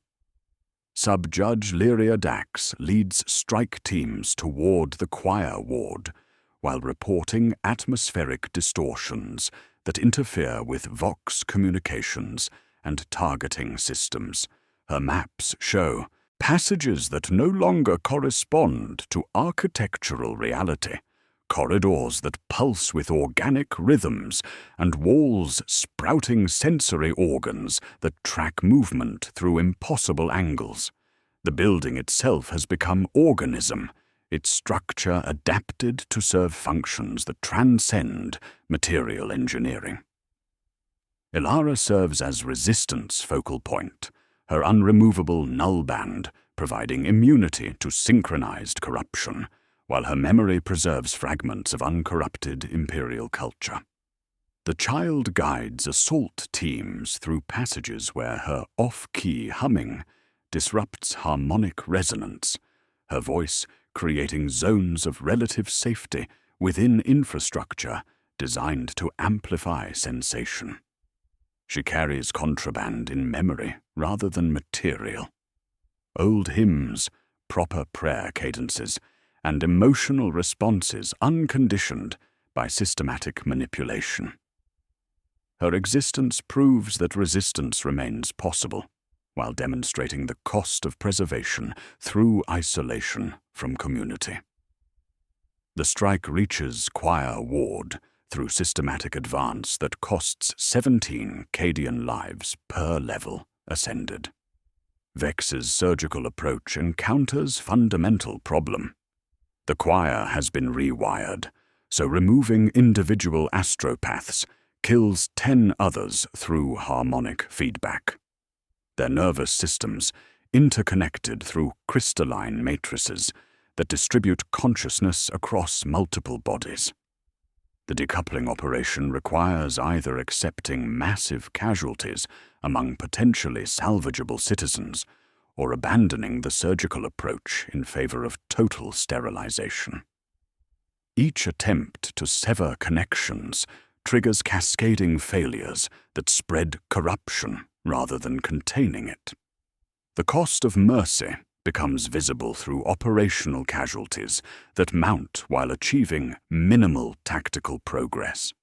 Sub-Judge Lyria Dax leads strike teams toward the choir ward, while reporting atmospheric distortions that interfere with Vox communications and targeting systems. Her maps show passages that no longer correspond to architectural reality, corridors that pulse with organic rhythms, and walls sprouting sensory organs that track movement through impossible angles. The building itself has become organism, its structure adapted to serve functions that transcend material engineering. Ilara serves as resistance focal point, her unremovable null band providing immunity to synchronized corruption, while her memory preserves fragments of uncorrupted Imperial culture. The child guides assault teams through passages where her off-key humming disrupts harmonic resonance, her voice creating zones of relative safety within infrastructure designed to amplify sensation. She carries contraband in memory rather than material. Old hymns, proper prayer cadences, and emotional responses unconditioned by systematic manipulation. Her existence proves that resistance remains possible, while demonstrating the cost of preservation through isolation from community. The strike reaches Choir Ward through systematic advance that costs 17 Cadian lives per level ascended. Vex's surgical approach encounters fundamental problem. The choir has been rewired, so removing individual astropaths kills 10 others through harmonic feedback. Their nervous systems, interconnected through crystalline matrices that distribute consciousness across multiple bodies. The decoupling operation requires either accepting massive casualties among potentially salvageable citizens or abandoning the surgical approach in favor of total sterilization. Each attempt to sever connections triggers cascading failures that spread corruption rather than containing it. The cost of mercy becomes visible through operational casualties that mount while achieving minimal tactical progress.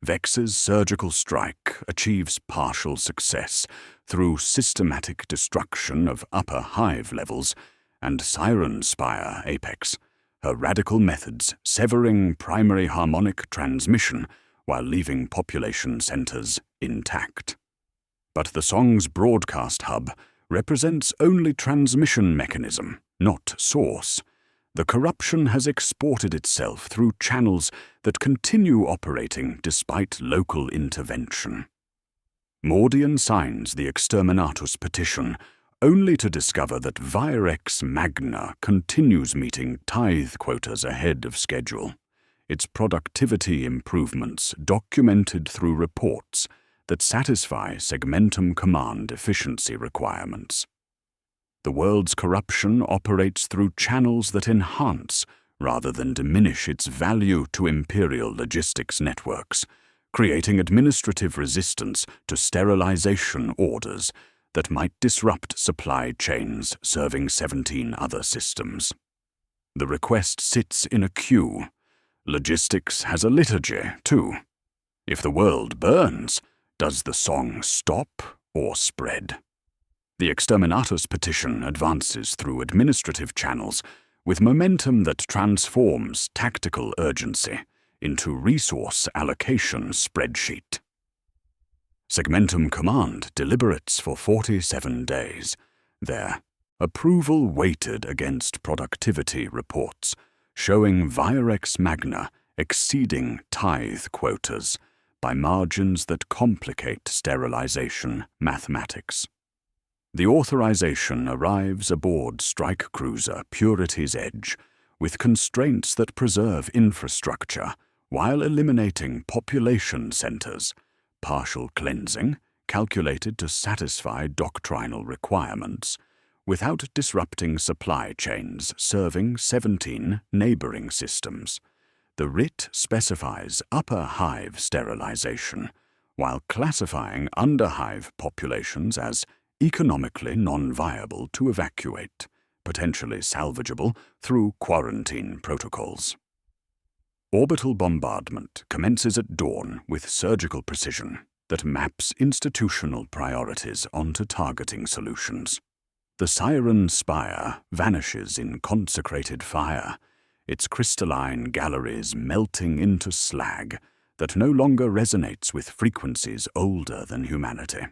Vex's surgical strike achieves partial success through systematic destruction of upper hive levels and Siren Spire apex, her radical methods severing primary harmonic transmission while leaving population centers intact. But the song's broadcast hub represents only transmission mechanism, not source. The corruption has exported itself through channels that continue operating despite local intervention. Mordian signs the Exterminatus petition, only to discover that Virex Magna continues meeting tithe quotas ahead of schedule, its productivity improvements documented through reports that satisfy segmentum command efficiency requirements. The world's corruption operates through channels that enhance rather than diminish its value to Imperial logistics networks, creating administrative resistance to sterilization orders that might disrupt supply chains serving 17 other systems. The request sits in a queue. Logistics has a liturgy, too. If the world burns, does the song stop or spread? The Exterminatus petition advances through administrative channels with momentum that transforms tactical urgency into resource allocation spreadsheet. Segmentum Command deliberates for 47 days. Their approval weighted against productivity reports, showing Virex Magna exceeding tithe quotas by margins that complicate sterilization mathematics. The authorization arrives aboard strike cruiser Purity's Edge with constraints that preserve infrastructure while eliminating population centers, partial cleansing calculated to satisfy doctrinal requirements, without disrupting supply chains serving 17 neighboring systems. The writ specifies upper hive sterilization, while classifying underhive populations as economically non-viable to evacuate, potentially salvageable through quarantine protocols. Orbital bombardment commences at dawn with surgical precision that maps institutional priorities onto targeting solutions. The Siren Spire vanishes in consecrated fire, its crystalline galleries melting into slag that no longer resonates with frequencies older than humanity.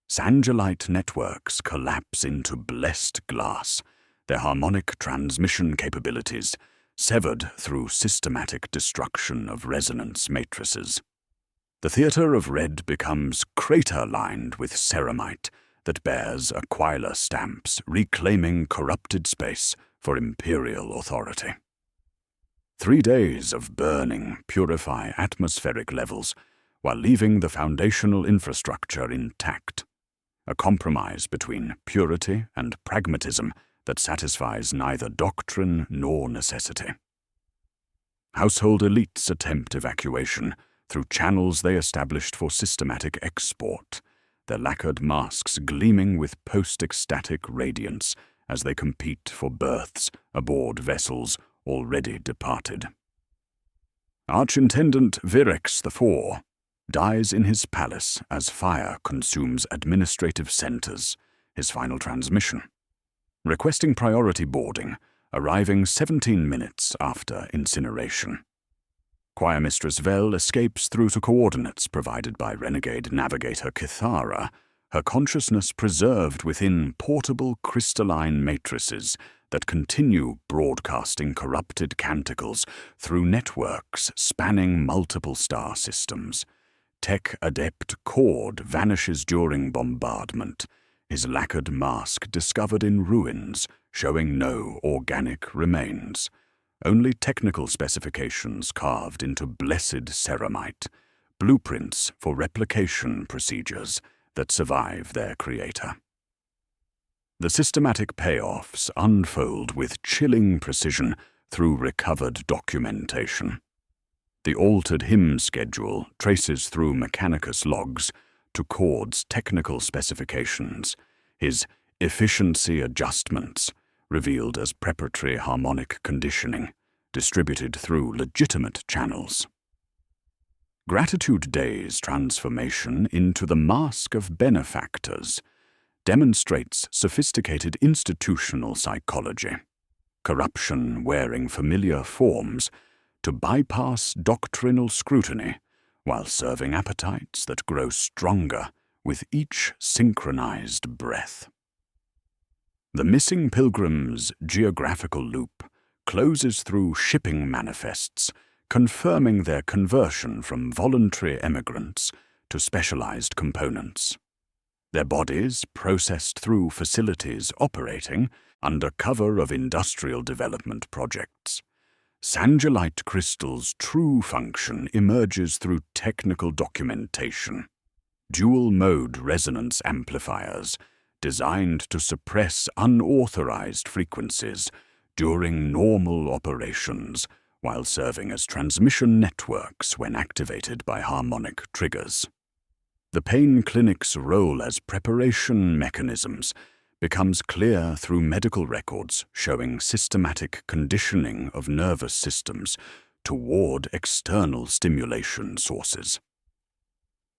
Sangilite networks collapse into blessed glass, their harmonic transmission capabilities severed through systematic destruction of resonance matrices. The theater of red becomes crater-lined with ceramite that bears Aquila stamps reclaiming corrupted space for Imperial authority. 3 days of burning purify atmospheric levels while leaving the foundational infrastructure intact, a compromise between purity and pragmatism that satisfies neither doctrine nor necessity. Household elites attempt evacuation through channels they established for systematic export, their lacquered masks gleaming with post-ecstatic radiance as they compete for berths aboard vessels already departed. Archintendant Virex IV dies in his palace as fire consumes administrative centers, his final transmission, requesting priority boarding, arriving 17 minutes after incineration. Choir Mistress Vel escapes through to coordinates provided by renegade navigator Kithara, her consciousness preserved within portable crystalline matrices that continue broadcasting corrupted canticles through networks spanning multiple star systems. Tech adept Cord vanishes during bombardment, his lacquered mask discovered in ruins, showing no organic remains. Only technical specifications carved into blessed ceramite, blueprints for replication procedures that survive their creator. The systematic payoffs unfold with chilling precision through recovered documentation. The altered hymn schedule traces through Mechanicus logs to Cord's technical specifications, his efficiency adjustments, revealed as preparatory harmonic conditioning, distributed through legitimate channels. Gratitude Day's transformation into the Mask of Benefactors demonstrates sophisticated institutional psychology, corruption wearing familiar forms to bypass doctrinal scrutiny while serving appetites that grow stronger with each synchronized breath. The missing pilgrim's geographical loop closes through shipping manifests, confirming their conversion from voluntary emigrants to specialized components. Their bodies processed through facilities operating under cover of industrial development projects. Sangilite crystal's true function emerges through technical documentation. Dual-mode resonance amplifiers designed to suppress unauthorized frequencies during normal operations while serving as transmission networks when activated by harmonic triggers. The pain clinic's role as preparation mechanisms becomes clear through medical records showing systematic conditioning of nervous systems toward external stimulation sources.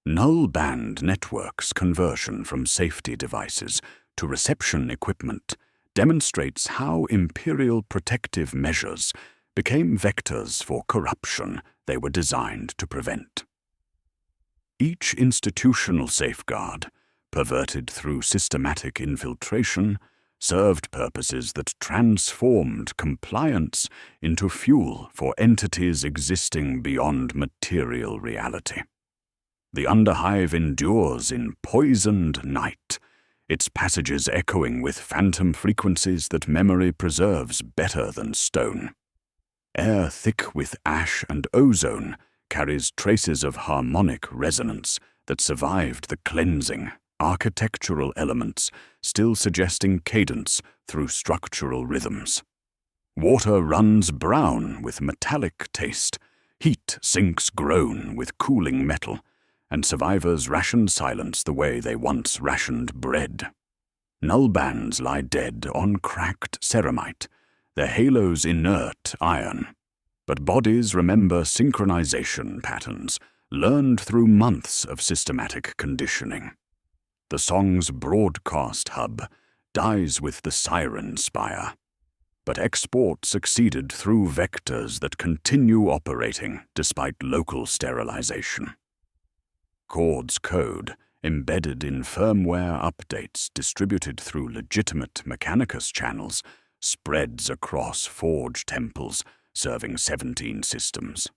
Null band networks' conversion from safety devices to reception equipment demonstrates how Imperial protective measures became vectors for corruption they were designed to prevent. Each institutional safeguard, perverted through systematic infiltration, served purposes that transformed compliance into fuel for entities existing beyond material reality. The Underhive endures in poisoned night, its passages echoing with phantom frequencies that memory preserves better than stone. Air thick with ash and ozone carries traces of harmonic resonance that survived the cleansing, architectural elements still suggesting cadence through structural rhythms. Water runs brown with metallic taste, heat sinks groan with cooling metal, and survivors ration silence the way they once rationed bread. Null bands lie dead on cracked ceramite, their halos inert iron, but bodies remember synchronization patterns learned through months of systematic conditioning. The song's broadcast hub dies with the siren spire, but export succeeded through vectors that continue operating despite local sterilization. Cord's code, embedded in firmware updates distributed through legitimate Mechanicus channels, spreads across Forge temples serving 17 systems.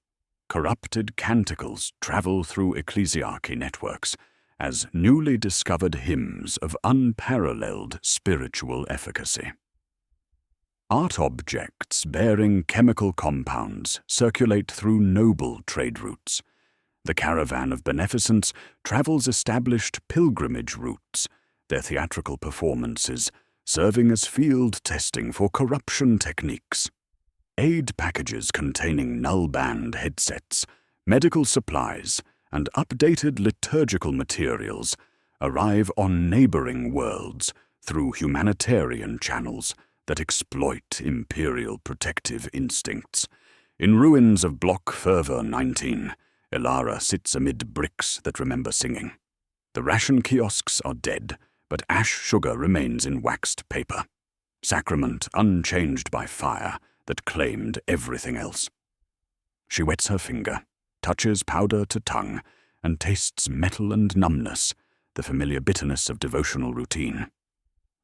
Corrupted canticles travel through Ecclesiarchy networks as newly discovered hymns of unparalleled spiritual efficacy. Art objects bearing chemical compounds circulate through noble trade routes. The caravan of beneficence travels established pilgrimage routes, their theatrical performances serving as field testing for corruption techniques. Aid packages containing null-band headsets, medical supplies, and updated liturgical materials arrive on neighboring worlds through humanitarian channels that exploit Imperial protective instincts. In ruins of Block Fervor 19, Elara sits amid bricks that remember singing. The ration kiosks are dead, but ash sugar remains in waxed paper. Sacrament unchanged by fire that claimed everything else. She wets her finger, touches powder to tongue, and tastes metal and numbness, the familiar bitterness of devotional routine.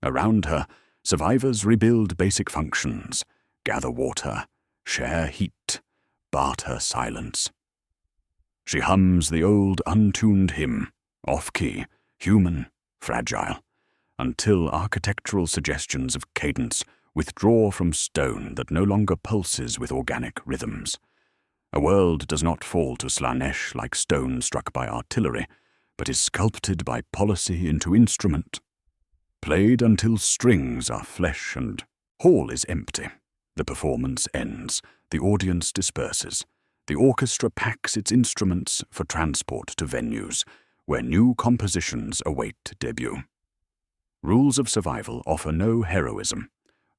Around her, survivors rebuild basic functions, gather water, share heat, barter silence. She hums the old untuned hymn, off-key, human, fragile, until architectural suggestions of cadence withdraw from stone that no longer pulses with organic rhythms. A world does not fall to Slaanesh like stone struck by artillery, but is sculpted by policy into instrument. Played until strings are flesh and hall is empty. The performance ends, the audience disperses. The orchestra packs its instruments for transport to venues, where new compositions await debut. Rules of survival offer no heroism,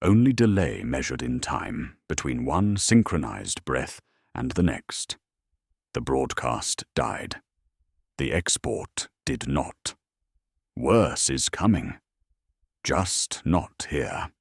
only delay measured in time between one synchronized breath and the next. The broadcast died. The export did not. Worse is coming. Just not here.